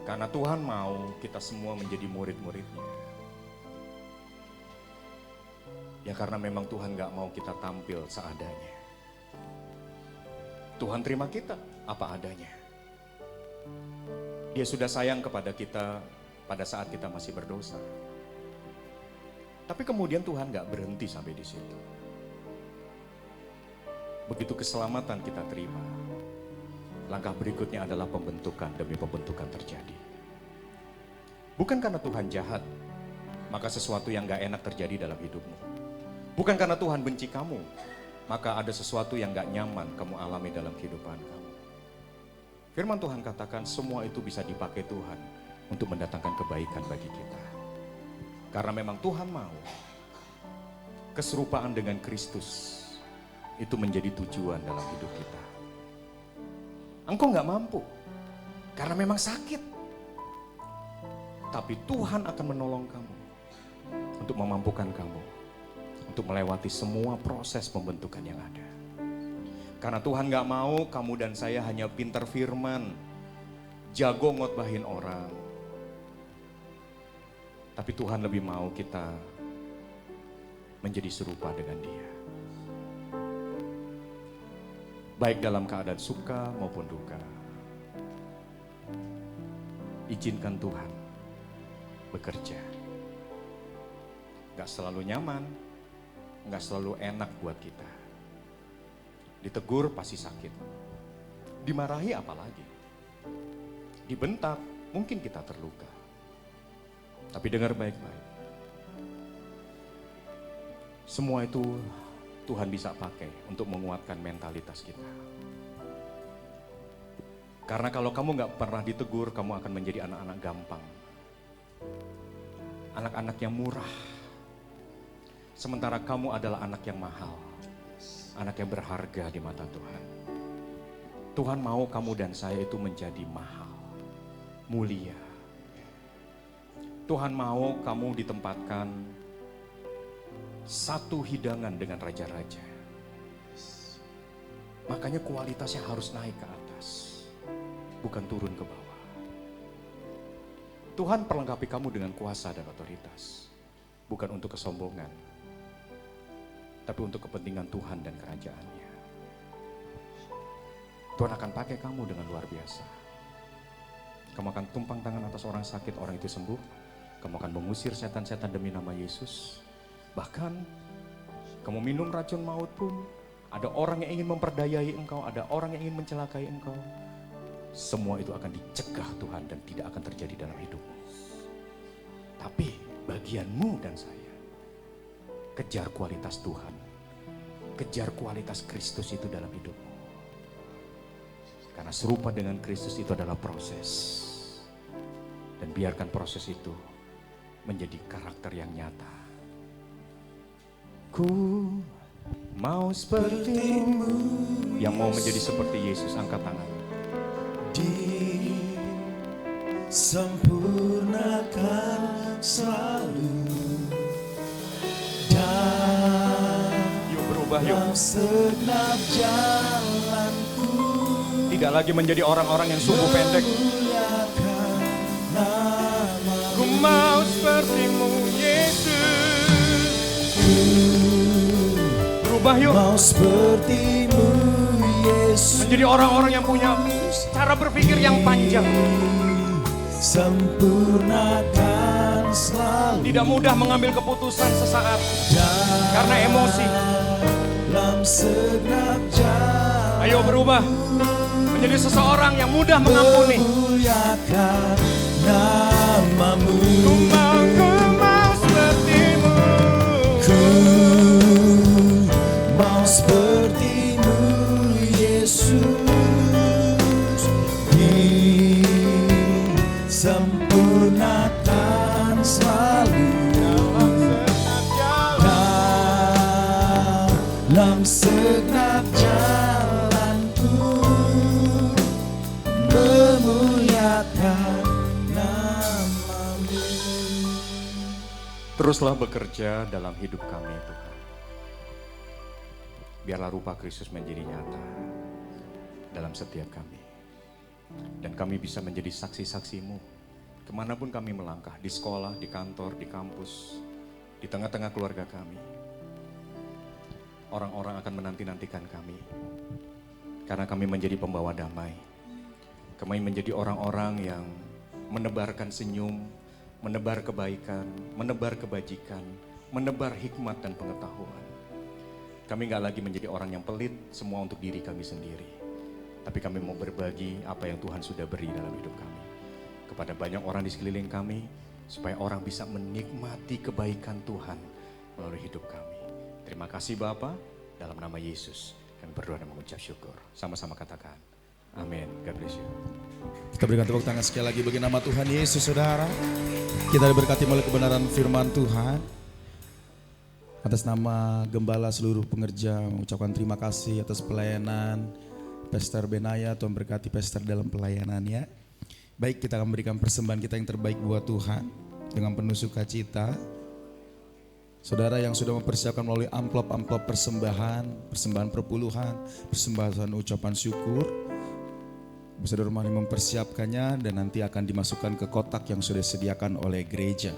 Karena Tuhan mau kita semua menjadi murid-muridnya. Ya karena memang Tuhan gak mau kita tampil seadanya. Tuhan terima kita apa adanya. Dia sudah sayang kepada kita pada saat kita masih berdosa. Tapi kemudian Tuhan gak berhenti sampai di situ. Begitu keselamatan kita terima, langkah berikutnya adalah pembentukan demi pembentukan terjadi. Bukan karena Tuhan jahat, maka sesuatu yang gak enak terjadi dalam hidupmu. Bukan karena Tuhan benci kamu, maka ada sesuatu yang gak nyaman kamu alami dalam kehidupan kamu. Firman Tuhan katakan semua itu bisa dipakai Tuhan untuk mendatangkan kebaikan bagi kita. Karena memang Tuhan mau keserupaan dengan Kristus itu menjadi tujuan dalam hidup kita. Engkau gak mampu, karena memang sakit. Tapi Tuhan akan menolong kamu, untuk memampukan kamu, untuk melewati semua proses pembentukan yang ada. Karena Tuhan gak mau kamu dan saya hanya pintar firman, jago ngotbahin orang. Tapi Tuhan lebih mau kita menjadi serupa dengan Dia. Baik dalam keadaan suka maupun duka. Izinkan Tuhan bekerja. Gak selalu nyaman, gak selalu enak buat kita. Ditegur pasti sakit. Dimarahi apalagi. Dibentak mungkin kita terluka. Tapi dengar baik-baik. Semua itu Tuhan bisa pakai untuk menguatkan mentalitas kita. Karena kalau kamu gak pernah ditegur, kamu akan menjadi anak-anak gampang. Anak-anak yang murah. Sementara kamu adalah anak yang mahal. Anak yang berharga di mata Tuhan. Tuhan mau kamu dan saya itu menjadi mahal. Mulia. Tuhan mau kamu ditempatkan satu hidangan dengan raja-raja. Makanya kualitasnya harus naik ke atas, bukan turun ke bawah. Tuhan perlengkapi kamu dengan kuasa dan otoritas, bukan untuk kesombongan, tapi untuk kepentingan Tuhan dan kerajaannya. Tuhan akan pakai kamu dengan luar biasa. Kamu akan tumpang tangan atas orang sakit, orang itu sembuh. Kamu akan mengusir setan-setan demi nama Yesus. Bahkan kamu minum racun maut pun, ada orang yang ingin memperdayai engkau, ada orang yang ingin mencelakai engkau. Semua itu akan dicegah Tuhan dan tidak akan terjadi dalam hidupmu. Tapi bagianmu dan saya, kejar kualitas Tuhan. Kejar kualitas Kristus itu dalam hidupmu. Karena serupa dengan Kristus itu adalah proses. Dan biarkan proses itu menjadi karakter yang nyata. Ku mau sepertimu. Yang mau menjadi seperti Yesus, angkat tangan. Disempurnakan selalu dan Yuk berubah yuk. segenap jalanku. Tidak lagi menjadi orang-orang yang sumbu pendek. Muliakan nama-Mu. Ku mau sepertimu Yesus. Berubah yuk. Mau sepertimu Yesus. Menjadi orang-orang yang punya cara berpikir yang panjang. Sempurnakan selalu Tidak mudah mengambil keputusan sesaat karena emosi. dalam segenap jalan. Ayo berubah menjadi seseorang yang mudah mengampuni. Muliakan nama-Mu. Ku mau sepertimu. Ku mau sepertimu Yesus. Disempurnakan selalu dalam segenap jalanku. Memuliakan nama-Mu. Teruslah bekerja dalam hidup kami Tuhan. Biarlah rupa Kristus menjadi nyata dalam setiap kami. Dan kami bisa menjadi saksi-saksi-Mu kemanapun kami melangkah, di sekolah, di kantor, di kampus, di tengah-tengah keluarga kami. Orang-orang akan menanti-nantikan kami, karena kami menjadi pembawa damai. Kami menjadi orang-orang yang menebarkan senyum, menebar kebaikan, menebar kebajikan, menebar hikmat dan pengetahuan. Kami gak lagi menjadi orang yang pelit semua untuk diri kami sendiri. Tapi kami mau berbagi apa yang Tuhan sudah beri dalam hidup kami kepada banyak orang di sekeliling kami, supaya orang bisa menikmati kebaikan Tuhan melalui hidup kami. Terima kasih Bapa, dalam nama Yesus kami berdoa dan mengucap syukur. Sama-sama katakan, amin. God bless you. Kita berikan tepuk tangan sekali lagi bagi nama Tuhan Yesus, saudara. Kita diberkati oleh kebenaran firman Tuhan. Atas nama Gembala seluruh pengerja mengucapkan terima kasih atas pelayanan Pastor Benaya. Tuhan berkati Pastor dalam pelayanannya. Baik, kita akan memberikan persembahan kita yang terbaik buat Tuhan dengan penuh sukacita. Saudara yang sudah mempersiapkan melalui amplop-amplop persembahan perpuluhan, persembahan ucapan syukur, Saudara mari mempersiapkannya dan nanti akan dimasukkan ke kotak yang sudah disediakan oleh gereja.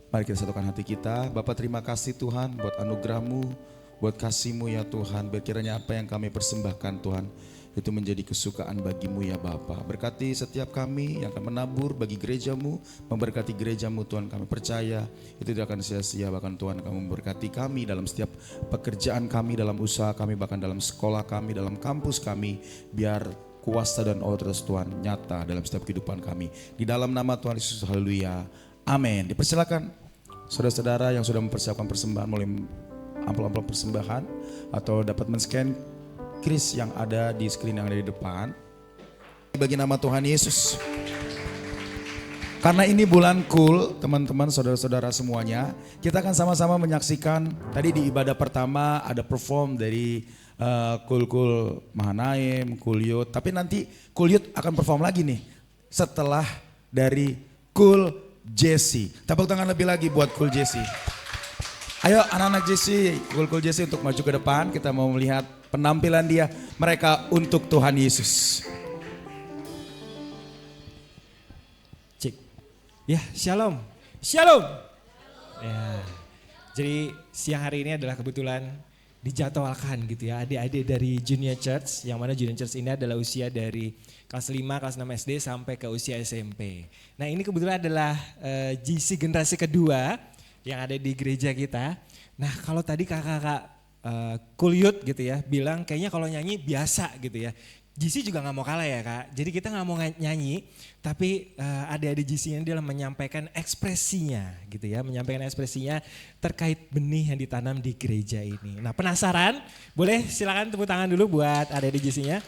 Mari kita satukan hati kita. Bapa, terima kasih Tuhan buat anugerah-Mu, buat kasih-Mu ya Tuhan. Biar kiranya apa yang kami persembahkan Tuhan, itu menjadi kesukaan bagi-Mu ya Bapa. Berkati setiap kami yang akan menabur bagi gereja-Mu, memberkati gereja-Mu Tuhan. Kami percaya itu tidak akan sia-sia, bahkan Tuhan kamu memberkati kami dalam setiap pekerjaan kami, dalam usaha kami, bahkan dalam sekolah kami, dalam kampus kami. Biar kuasa dan otoritas Tuhan nyata dalam setiap kehidupan kami. Di dalam nama Tuhan Yesus, haleluya, amin. Dipersilakan saudara-saudara yang sudah mempersiapkan persembahan melalui amplop-amplop persembahan atau dapat men-scan kris yang ada di screen yang ada di depan. Bagi nama Tuhan Yesus. Karena ini bulan cool, teman-teman, saudara-saudara semuanya, kita akan sama-sama menyaksikan. Tadi di ibadah pertama ada perform dari Cool Mahanaim, Cool Youth. Tapi nanti Cool Youth akan perform lagi nih setelah dari Cool Jesse. Tepuk tangan lebih lagi buat Cool Jesse. Ayo anak-anak Jesse, Cool Jesse untuk maju ke depan. Kita mau melihat penampilan dia, mereka untuk Tuhan Yesus. Cik. Ya, shalom. Shalom. Ya. Jadi siang hari ini adalah kebetulan dijadwalkan gitu ya, adik-adik dari Junior Church, yang mana Junior Church ini adalah usia dari kelas 5, kelas 6 SD sampai ke usia SMP. Nah ini kebetulan adalah GC generasi kedua yang ada di gereja kita. Nah kalau tadi kakak-kakak Cool Youth gitu ya, bilang kayaknya kalau nyanyi biasa gitu ya. GC juga gak mau kalah ya kak, jadi kita gak mau nyanyi, tapi adik-adik GC ini adalah menyampaikan ekspresinya gitu ya, menyampaikan ekspresinya terkait benih yang ditanam di gereja ini. Nah penasaran? Boleh silakan tepuk tangan dulu buat adik-adik GC-nya.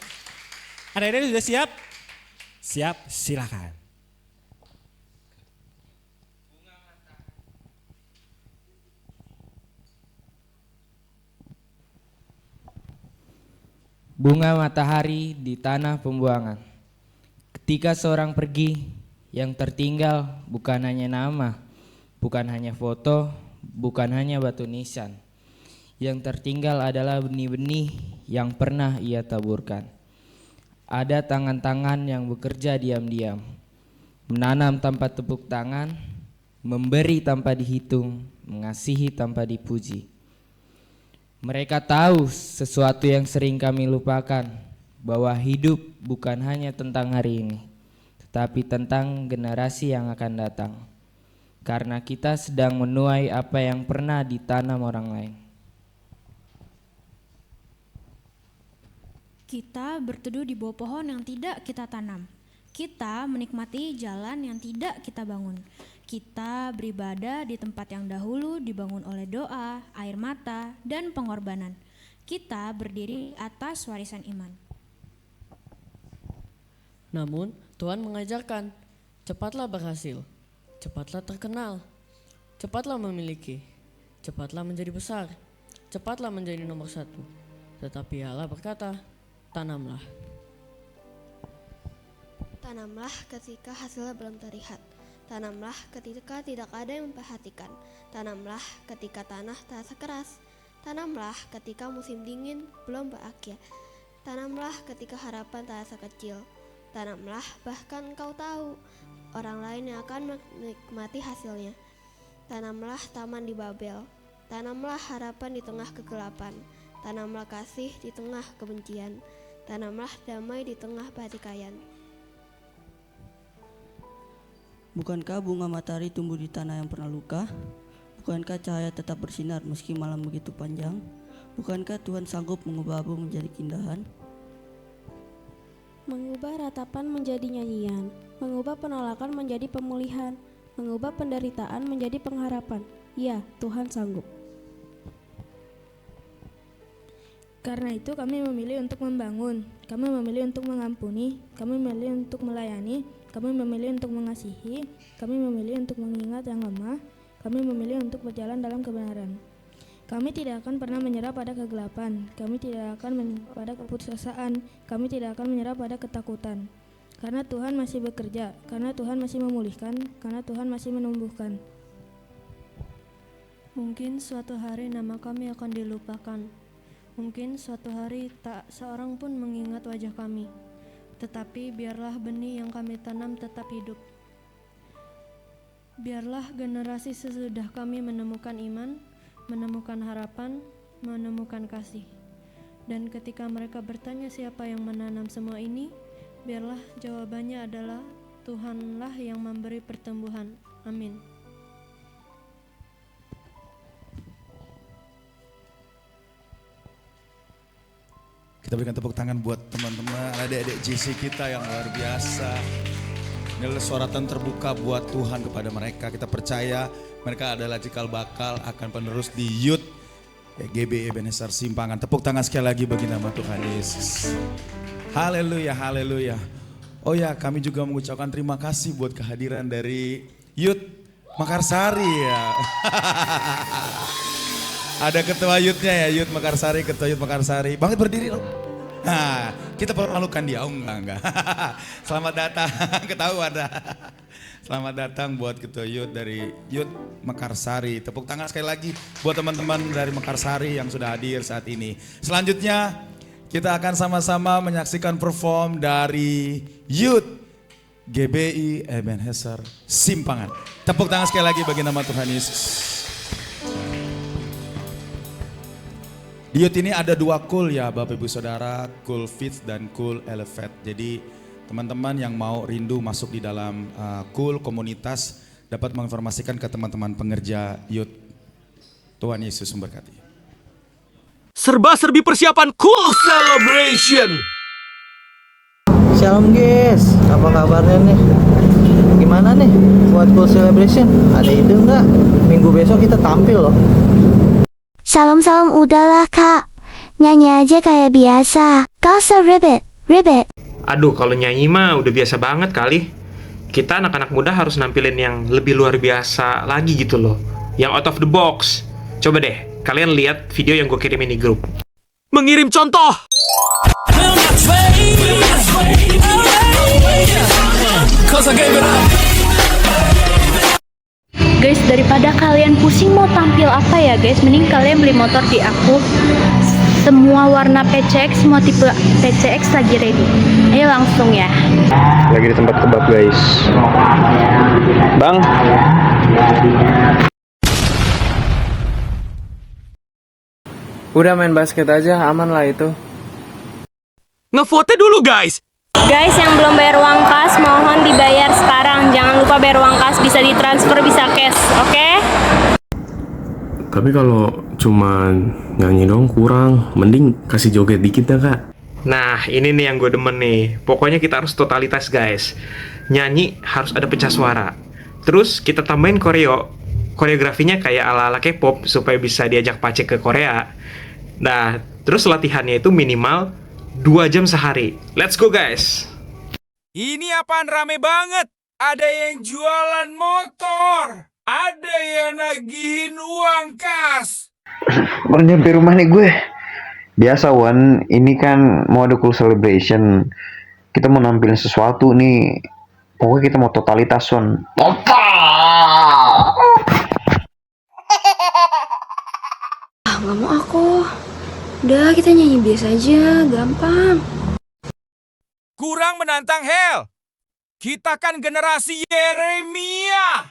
Adik-adik sudah siap? Siap, silakan. Bunga matahari di tanah pembuangan. Ketika seorang pergi, yang tertinggal bukan hanya nama, bukan hanya foto, bukan hanya batu nisan. Yang tertinggal adalah benih-benih yang pernah ia taburkan. Ada tangan-tangan yang bekerja diam-diam, menanam tanpa tepuk tangan, memberi tanpa dihitung, mengasihi tanpa dipuji. Mereka tahu sesuatu yang sering kami lupakan, bahwa hidup bukan hanya tentang hari ini, tetapi tentang generasi yang akan datang. Karena kita sedang menuai apa yang pernah ditanam orang lain. Kita berteduh di bawah pohon yang tidak kita tanam. Kita menikmati jalan yang tidak kita bangun. Kita beribadah di tempat yang dahulu dibangun oleh doa, air mata, dan pengorbanan. Kita berdiri atas warisan iman. Namun Tuhan mengajarkan, cepatlah berhasil, cepatlah terkenal, cepatlah memiliki, cepatlah menjadi besar, cepatlah menjadi nomor 1. Tetapi Allah berkata, tanamlah. Tanamlah ketika hasilnya belum terlihat. Tanamlah ketika tidak ada yang memperhatikan. Tanamlah ketika tanah terasa keras. Tanamlah ketika musim dingin belum berakhir. Tanamlah ketika harapan terasa kecil. Tanamlah bahkan engkau tahu orang lain yang akan menikmati hasilnya. Tanamlah taman di Babel. Tanamlah harapan di tengah kegelapan. Tanamlah kasih di tengah kebencian. Tanamlah damai di tengah pertikaian. Bukankah bunga matahari tumbuh di tanah yang pernah luka? Bukankah cahaya tetap bersinar meski malam begitu panjang? Bukankah Tuhan sanggup mengubah abu menjadi keindahan? Mengubah ratapan menjadi nyanyian, mengubah penolakan menjadi pemulihan, mengubah penderitaan menjadi pengharapan. Ya, Tuhan sanggup. Karena itu kami memilih untuk membangun, kami memilih untuk mengampuni, kami memilih untuk melayani, kami memilih untuk mengasihi, kami memilih untuk mengingat yang lemah, kami memilih untuk berjalan dalam kebenaran. Kami tidak akan pernah menyerah pada kegelapan, kami tidak akan pada keputusasaan, kami tidak akan menyerah pada ketakutan. Karena Tuhan masih bekerja, karena Tuhan masih memulihkan, karena Tuhan masih menumbuhkan. Mungkin suatu hari nama kami akan dilupakan. Mungkin suatu hari tak seorang pun mengingat wajah kami. Tetapi biarlah benih yang kami tanam tetap hidup. Biarlah generasi sesudah kami menemukan iman, menemukan harapan, menemukan kasih. Dan ketika mereka bertanya siapa yang menanam semua ini, biarlah jawabannya adalah Tuhanlah yang memberi pertumbuhan. Amin. Kita berikan tepuk tangan buat teman-teman, adik-adik JC kita yang luar biasa. Ini adalah suratan terbuka buat Tuhan kepada mereka. Kita percaya mereka adalah cikal bakal akan penerus di Youth GBI Ebenezer Simpangan. Tepuk tangan sekali lagi bagi nama Tuhan Yesus. Haleluya, haleluya. Oh ya, kami juga mengucapkan terima kasih buat kehadiran dari Youth Mekarsari ya. Ada ketua Youth-nya ya, Youth Mekarsari, ketua Youth Mekarsari. Bangkit berdiri loh. Nah, kita permalukan dia. Oh enggak. Selamat datang, ketahuan dah. Selamat datang buat ketua Youth dari Youth Mekarsari. Tepuk tangan sekali lagi buat teman-teman dari Mekarsari yang sudah hadir saat ini. Selanjutnya kita akan sama-sama menyaksikan perform dari Youth GBI Ebenezer Simpangan. Tepuk tangan sekali lagi bagi nama Tuhan Yesus. Di Youth ini ada dua cool ya Bapak Ibu Saudara, Cool Fit dan Cool Elevate. Jadi teman-teman yang mau rindu masuk di dalam cool komunitas dapat menginformasikan ke teman-teman pengerja Youth. Tuhan Yesus memberkati. Serba-serbi persiapan Cool Celebration. Shalom guys, apa kabarnya nih? Gimana nih buat Cool Celebration? Ada ide nggak? Minggu besok kita tampil loh. Salam-salam udahlah kak, nyanyi aja kayak biasa, gak usah ribet. Aduh kalau nyanyi mah udah biasa banget kali. Kita anak-anak muda harus nampilin yang lebih luar biasa lagi gitu loh. Yang out of the box. Coba deh, kalian lihat video yang gue kirimin di grup. Mengirim contoh. Guys, daripada kalian pusing mau tampil apa ya guys, mending kalian beli motor di aku. Semua warna PCX, semua tipe PCX lagi ready. Ayo langsung ya. Lagi di tempat kebab guys. Bang. Udah main basket aja, aman lah itu. Ngevote dulu guys. Guys yang belum bayar uang kas, mohon dibayar sekarang. Jangan lupa bayar uang kas, bisa ditransfer, bisa cash, oke? Tapi kalau cuman nyanyi dong kurang, mending kasih joget dikit ya kak. Nah ini nih yang gue demen nih. Pokoknya kita harus totalitas guys. Nyanyi harus ada pecah suara. Terus kita tambahin koreografinya kayak ala-ala K-pop supaya bisa diajak pacek ke Korea. Nah terus latihannya itu minimal 2 jam sehari. Let's go guys. Ini apaan rame banget? Ada yang jualan motor, ada yang nagihin uang kas. Baru nyampe rumah nih gue. Biasa Wan, ini kan mau ada Cool Celebration. Kita mau nampilin sesuatu nih. Pokoknya kita mau totalitas Wan. Total. Nggak mau aku. Udah, kita nyanyi biasa aja, gampang. Kurang menantang Hel. Kita kan generasi Yeremia.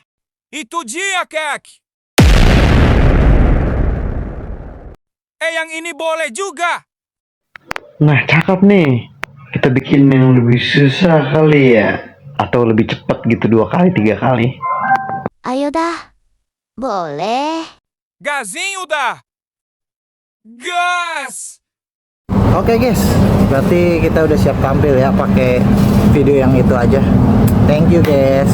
Itu dia, Kek. Yang ini boleh juga. Nah, cakep nih. Kita bikin yang lebih susah kali ya. Atau lebih cepat gitu 2 kali, 3 kali. Ayo dah. Boleh. Gazinho udah. Gas. Oke guys, berarti kita udah siap tampil ya pakai video yang itu aja. Thank you guys.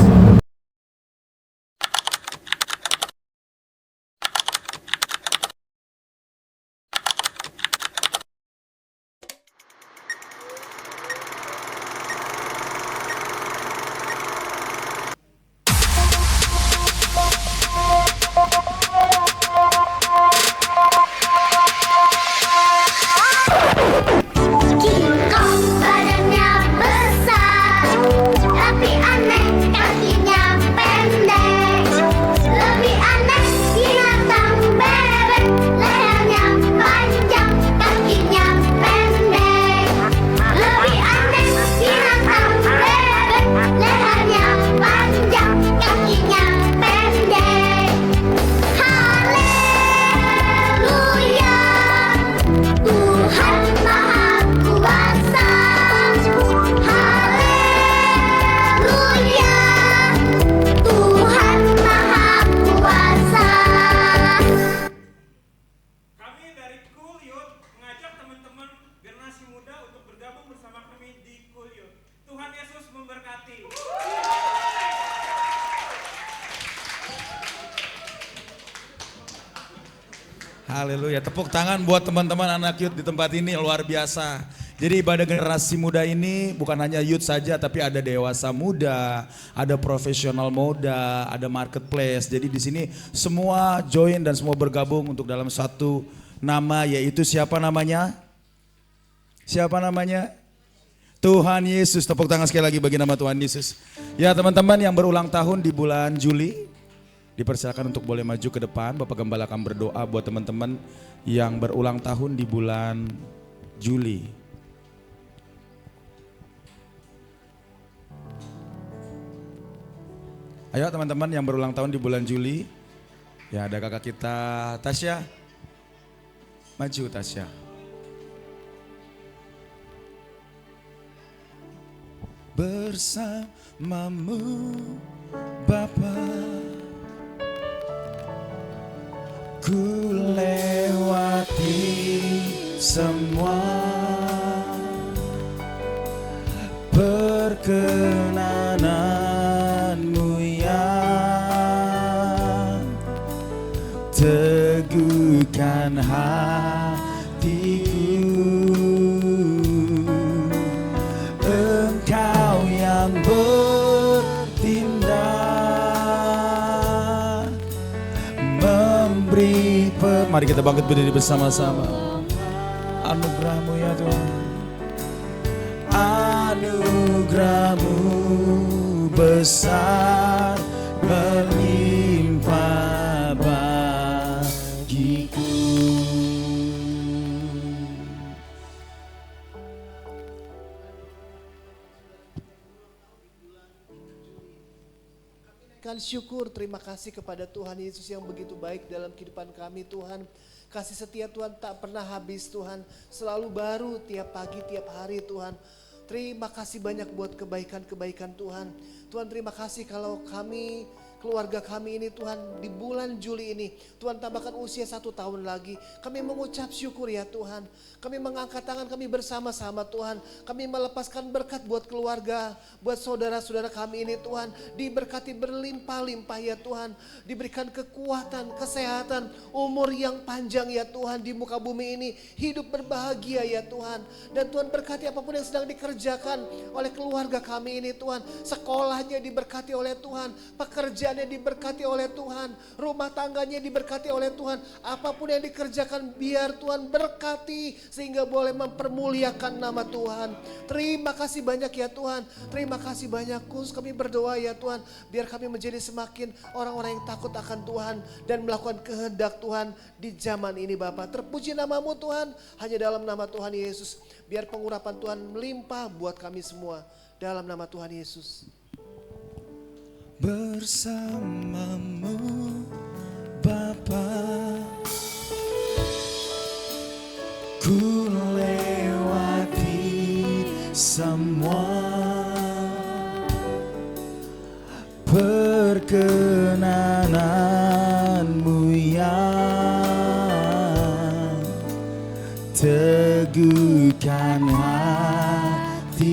King Kong badannya besar, tapi aneh kakinya pendek. Lebih aneh binatang bebek, lehernya panjang, kakinya pendek. Lebih aneh binatang bebek, lehernya panjang, kakinya pendek. Haleluya, Tuhan Maha Kuasa. Haleluya, Tuhan Maha Kuasa. Kami dari Cool Youth mengajak teman-teman generasi muda untuk bergabung bersama kami di Cool Youth. Tuhan Yesus memberkati. Haleluya, tepuk tangan buat teman-teman anak youth di tempat ini, luar biasa. Jadi ibadah generasi muda ini bukan hanya youth saja, tapi ada dewasa muda, ada profesional muda, ada marketplace. Jadi di sini semua join dan semua bergabung untuk dalam satu nama, yaitu siapa namanya? Siapa namanya? Tuhan Yesus. Tepuk tangan sekali lagi bagi nama Tuhan Yesus. Ya teman-teman yang berulang tahun di bulan Juli, dipersilakan untuk boleh maju ke depan. Bapak Gembala akan berdoa buat teman-teman yang berulang tahun di bulan Juli. Ayo teman-teman yang berulang tahun di bulan Juli. Ya ada kakak kita Tasya. Maju Tasya. Bersamamu Bapa, ku lewati semua perkenananmu yang teguhkan hatiku. Engkau yang bertindak, memberi mari kita bangkit berdiri bersama-sama. Anugerah-Mu ya Tuhan, anugerah-Mu besar melimpah bagiku. Syukur, terima kasih kepada Tuhan Yesus yang begitu baik dalam kehidupan kami Tuhan. Kasih setia Tuhan tak pernah habis Tuhan, selalu baru tiap pagi tiap hari Tuhan. Terima kasih banyak buat kebaikan-kebaikan Tuhan. Tuhan terima kasih kalau kami, keluarga kami ini Tuhan di bulan Juli ini Tuhan tambahkan usia 1 tahun lagi. Kami mengucap syukur ya Tuhan. Kami mengangkat tangan kami bersama-sama Tuhan. Kami melepaskan berkat buat keluarga, buat saudara-saudara kami ini Tuhan. Diberkati berlimpah-limpah ya Tuhan. Diberikan kekuatan, kesehatan, umur yang panjang ya Tuhan di muka bumi ini. Hidup berbahagia ya Tuhan. Dan Tuhan berkati apapun yang sedang dikerjakan oleh keluarga kami ini Tuhan. Sekolahnya diberkati oleh Tuhan. Pekerjaan pekerjaannya diberkati oleh Tuhan, rumah tangganya diberkati oleh Tuhan. Apapun yang dikerjakan biar Tuhan berkati sehingga boleh mempermuliakan nama Tuhan. Terima kasih banyak ya Tuhan. Terima kasih banyak Kus. Kami berdoa ya Tuhan, biar kami menjadi semakin orang-orang yang takut akan Tuhan dan melakukan kehendak Tuhan di zaman ini Bapa. Terpuji namamu Tuhan, hanya dalam nama Tuhan Yesus. Biar pengurapan Tuhan melimpah buat kami semua. Dalam nama Tuhan Yesus. Bersamamu Bapa, ku lewati semua perkenananmu yang teguhkan hatiku.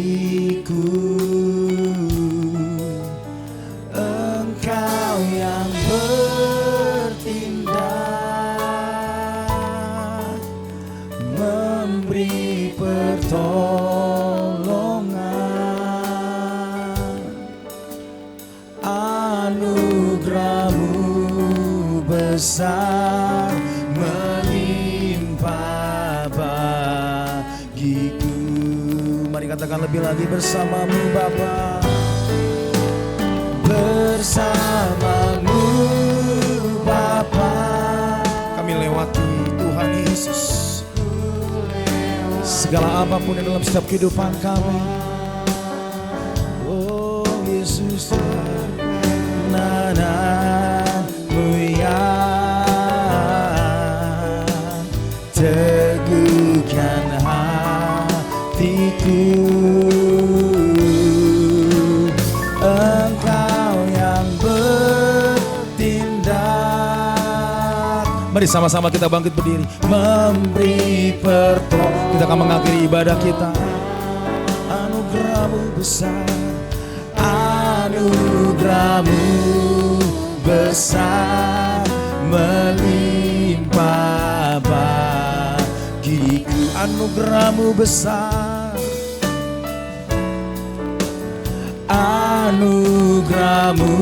Engkau yang bertindak, memberi pertolongan, anugerahmu besar melimpah bagiku. Mari katakan lebih lagi, bersamamu Bapa, bersamamu Bapa. Kami lewati Tuhan Yesus segala apapun yang dalam setiap kehidupan kami. Oh Yesus, namamu yang teguhkan hatiku. Engkau yang bertindak. Mari sama-sama kita bangkit berdiri, memberi pertolongan. Kita akan mengakhiri ibadah kita. Anugerahmu besar, anugerahmu besar melimpah bagiku. Anugerahmu besar, anugerahmu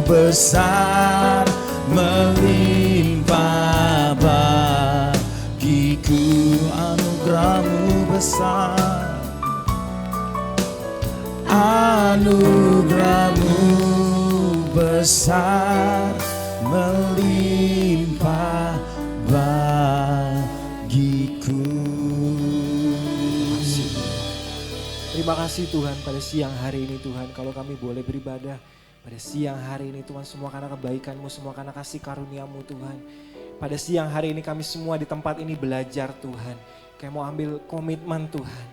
besar melimpah bagiku. Anugerahmu besar, anugerahmu besar melimpah bagiku. Terima kasih Tuhan pada siang hari ini Tuhan, kalau kami boleh beribadah pada siang hari ini Tuhan, semua karena kebaikan-Mu, semua karena kasih karunia-Mu Tuhan. Pada siang hari ini kami semua di tempat ini belajar Tuhan, kayak mau ambil komitmen Tuhan,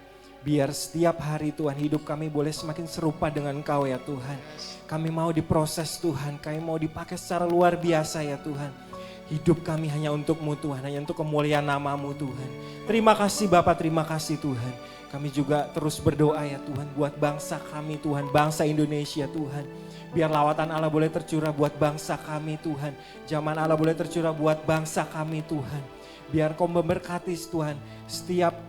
biar setiap hari Tuhan hidup kami boleh semakin serupa dengan Engkau ya Tuhan. Kami mau diproses Tuhan, kami mau dipakai secara luar biasa ya Tuhan. Hidup kami hanya untuk-Mu Tuhan, hanya untuk kemuliaan nama-Mu Tuhan. Terima kasih Bapak, terima kasih Tuhan. Kami juga terus berdoa ya Tuhan buat bangsa kami Tuhan, bangsa Indonesia Tuhan. Biar lawatan Allah boleh tercurah buat bangsa kami Tuhan. Zaman Allah boleh tercurah buat bangsa kami Tuhan. Biar Kau memberkati Tuhan setiap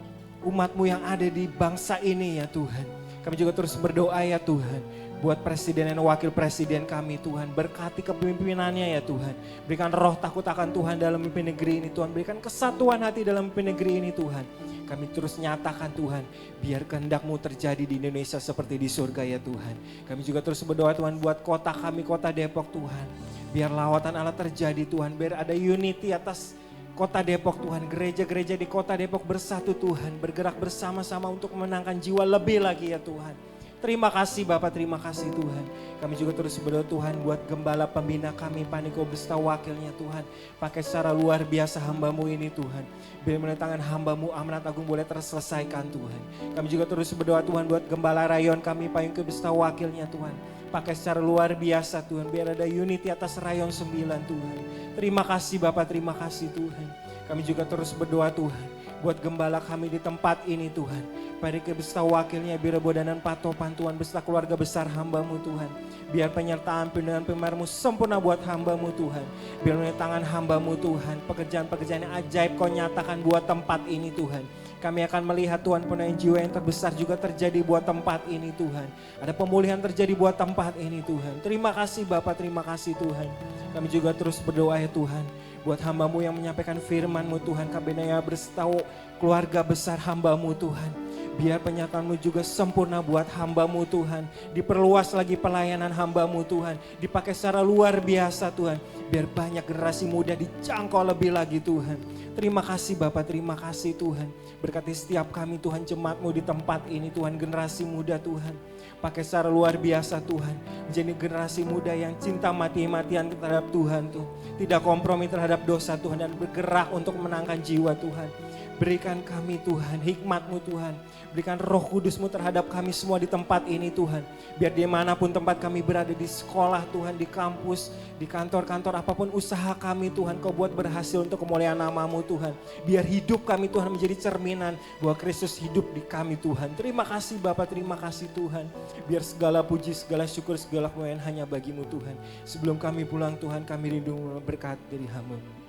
umat-Mu yang ada di bangsa ini ya Tuhan. Kami juga terus berdoa ya Tuhan buat presiden dan wakil presiden kami Tuhan. Berkati kepemimpinannya ya Tuhan. Berikan roh takut akan Tuhan dalam memimpin negeri ini Tuhan. Berikan kesatuan hati dalam memimpin negeri ini Tuhan. Kami terus nyatakan Tuhan, biar kehendak-Mu terjadi di Indonesia seperti di surga ya Tuhan. Kami juga terus berdoa Tuhan buat kota kami, kota Depok Tuhan. Biar lawatan Allah terjadi Tuhan, biar ada unity atas kota Depok Tuhan. Gereja-gereja di kota Depok bersatu Tuhan, bergerak bersama-sama untuk memenangkan jiwa lebih lagi ya Tuhan. Terima kasih Bapak, terima kasih Tuhan. Kami juga terus berdoa Tuhan buat gembala pembina kami, Paniko beserta wakilnya Tuhan. Pakai secara luar biasa hamba-Mu ini Tuhan. Biar menentangan hamba-Mu Amanat Agung boleh terselesaikan Tuhan. Kami juga terus berdoa Tuhan buat gembala rayon kami, Paniko beserta wakilnya Tuhan. Pakai secara luar biasa Tuhan, biar ada unity atas rayon 9 Tuhan. Terima kasih Bapak, terima kasih Tuhan. Kami juga terus berdoa Tuhan buat gembala kami di tempat ini Tuhan. Paniko beserta wakilnya, Birebo dan Patopan Tuhan, beserta keluarga besar hamba-Mu Tuhan. Biar penyertaan pimpinan pimpinan-Mu sempurna buat hamba-Mu Tuhan. Biar tangan hamba-Mu Tuhan, pekerjaan-pekerjaan yang ajaib Kau nyatakan buat tempat ini Tuhan. Kami akan melihat Tuhan penuaian jiwa yang terbesar juga terjadi buat tempat ini Tuhan. Ada pemulihan terjadi buat tempat ini Tuhan. Terima kasih Bapak, terima kasih Tuhan. Kami juga terus berdoa ya Tuhan. Buat hamba-Mu yang menyampaikan firman-Mu Tuhan. Kabinaya beritahu keluarga besar hamba-Mu Tuhan. Biar penyataan-Mu juga sempurna buat hamba-Mu Tuhan. Diperluas lagi pelayanan hamba-Mu Tuhan. Dipakai secara luar biasa Tuhan. Biar banyak generasi muda dijangkau lebih lagi Tuhan. Terima kasih Bapak, terima kasih Tuhan. Berkati setiap kami Tuhan, jemaat-Mu di tempat ini Tuhan. Generasi muda Tuhan. Pakai secara luar biasa Tuhan. Menjadi generasi muda yang cinta mati-matian terhadap Tuhan Tuh. Tidak kompromi terhadap dosa Tuhan. Dan bergerak untuk menangkan jiwa Tuhan. Berikan kami Tuhan, hikmat-Mu Tuhan. Berikan Roh Kudus-Mu terhadap kami semua di tempat ini Tuhan. Biar dimanapun tempat kami berada, di sekolah Tuhan, di kampus, di kantor-kantor, apapun usaha kami Tuhan, Kau buat berhasil untuk kemuliaan nama-Mu Tuhan. Biar hidup kami Tuhan menjadi cerminan bahwa Kristus hidup di kami Tuhan. Terima kasih Bapak, terima kasih Tuhan. Biar segala puji, segala syukur, segala kemuliaan hanya bagi-Mu Tuhan. Sebelum kami pulang Tuhan, kami rindu berkat dari hamba-Mu.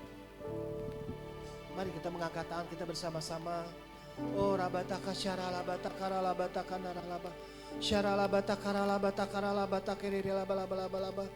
Mari kita mengangkat tangan kita bersama-sama. Oh rabataka syaralabata karalabata kanaralaba. Syaralabata karalabata karalabata kerelabalabalaba.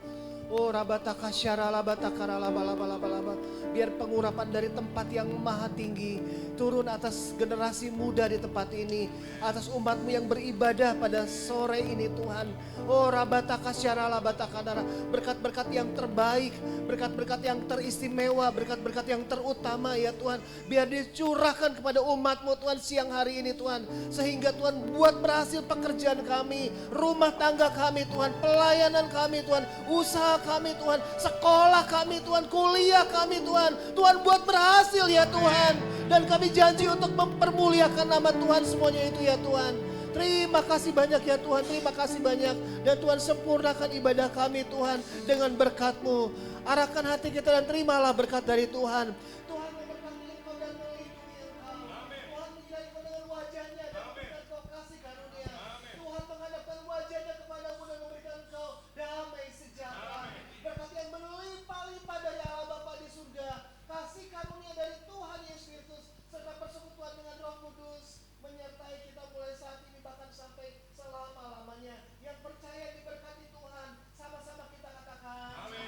Oh rabataka syaralabata karalabalabalaba. Biar pengurapan dari tempat yang maha tinggi turun atas generasi muda di tempat ini, atas umat-Mu yang beribadah pada sore ini Tuhan. Oh rabataka syaralabata kanara. Berkat-berkat yang terbaik, berkat-berkat yang teristimewa, berkat-berkat yang terutama ya Tuhan. Biar dicurahkan kepada umat-Mu Tuhan siang hari ini Tuhan. Sehingga Tuhan buat berhasil pekerjaan kami, rumah tangga kami Tuhan, pelayanan kami Tuhan, usaha kami Tuhan, sekolah kami Tuhan, kuliah kami Tuhan. Tuhan buat berhasil ya Tuhan. Dan kami janji untuk mempermuliakan nama Tuhan semuanya itu ya Tuhan. Terima kasih banyak ya Tuhan, terima kasih banyak. Dan Tuhan sempurnakan ibadah kami Tuhan dengan berkat-Mu. Arahkan hati kita dan terimalah berkat dari Tuhan. Tuhan memberkati engkau dan melindungi engkau. Tuhan menjadi dengan wajahnya dan memberikan kau kasih karunia. Tuhan menghadapkan wajahnya kepadamu dan memberikan engkau damai sejahtera. Berkat yang berlimpah-limpah dari Allah Bapa di surga. Kasih karunia dari Tuhan Yesus Kristus serta persekutuan dengan Roh Kudus menyertai kita mulai saat ini bahkan sampai selama-lamanya. Yang percaya diberkati Tuhan, sama-sama kita katakan. Amin.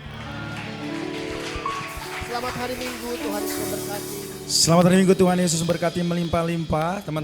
Selamat hari Minggu, Tuhan Yesus memberkati. Selamat hari Minggu, Tuhan Yesus memberkati melimpah-limpah. Teman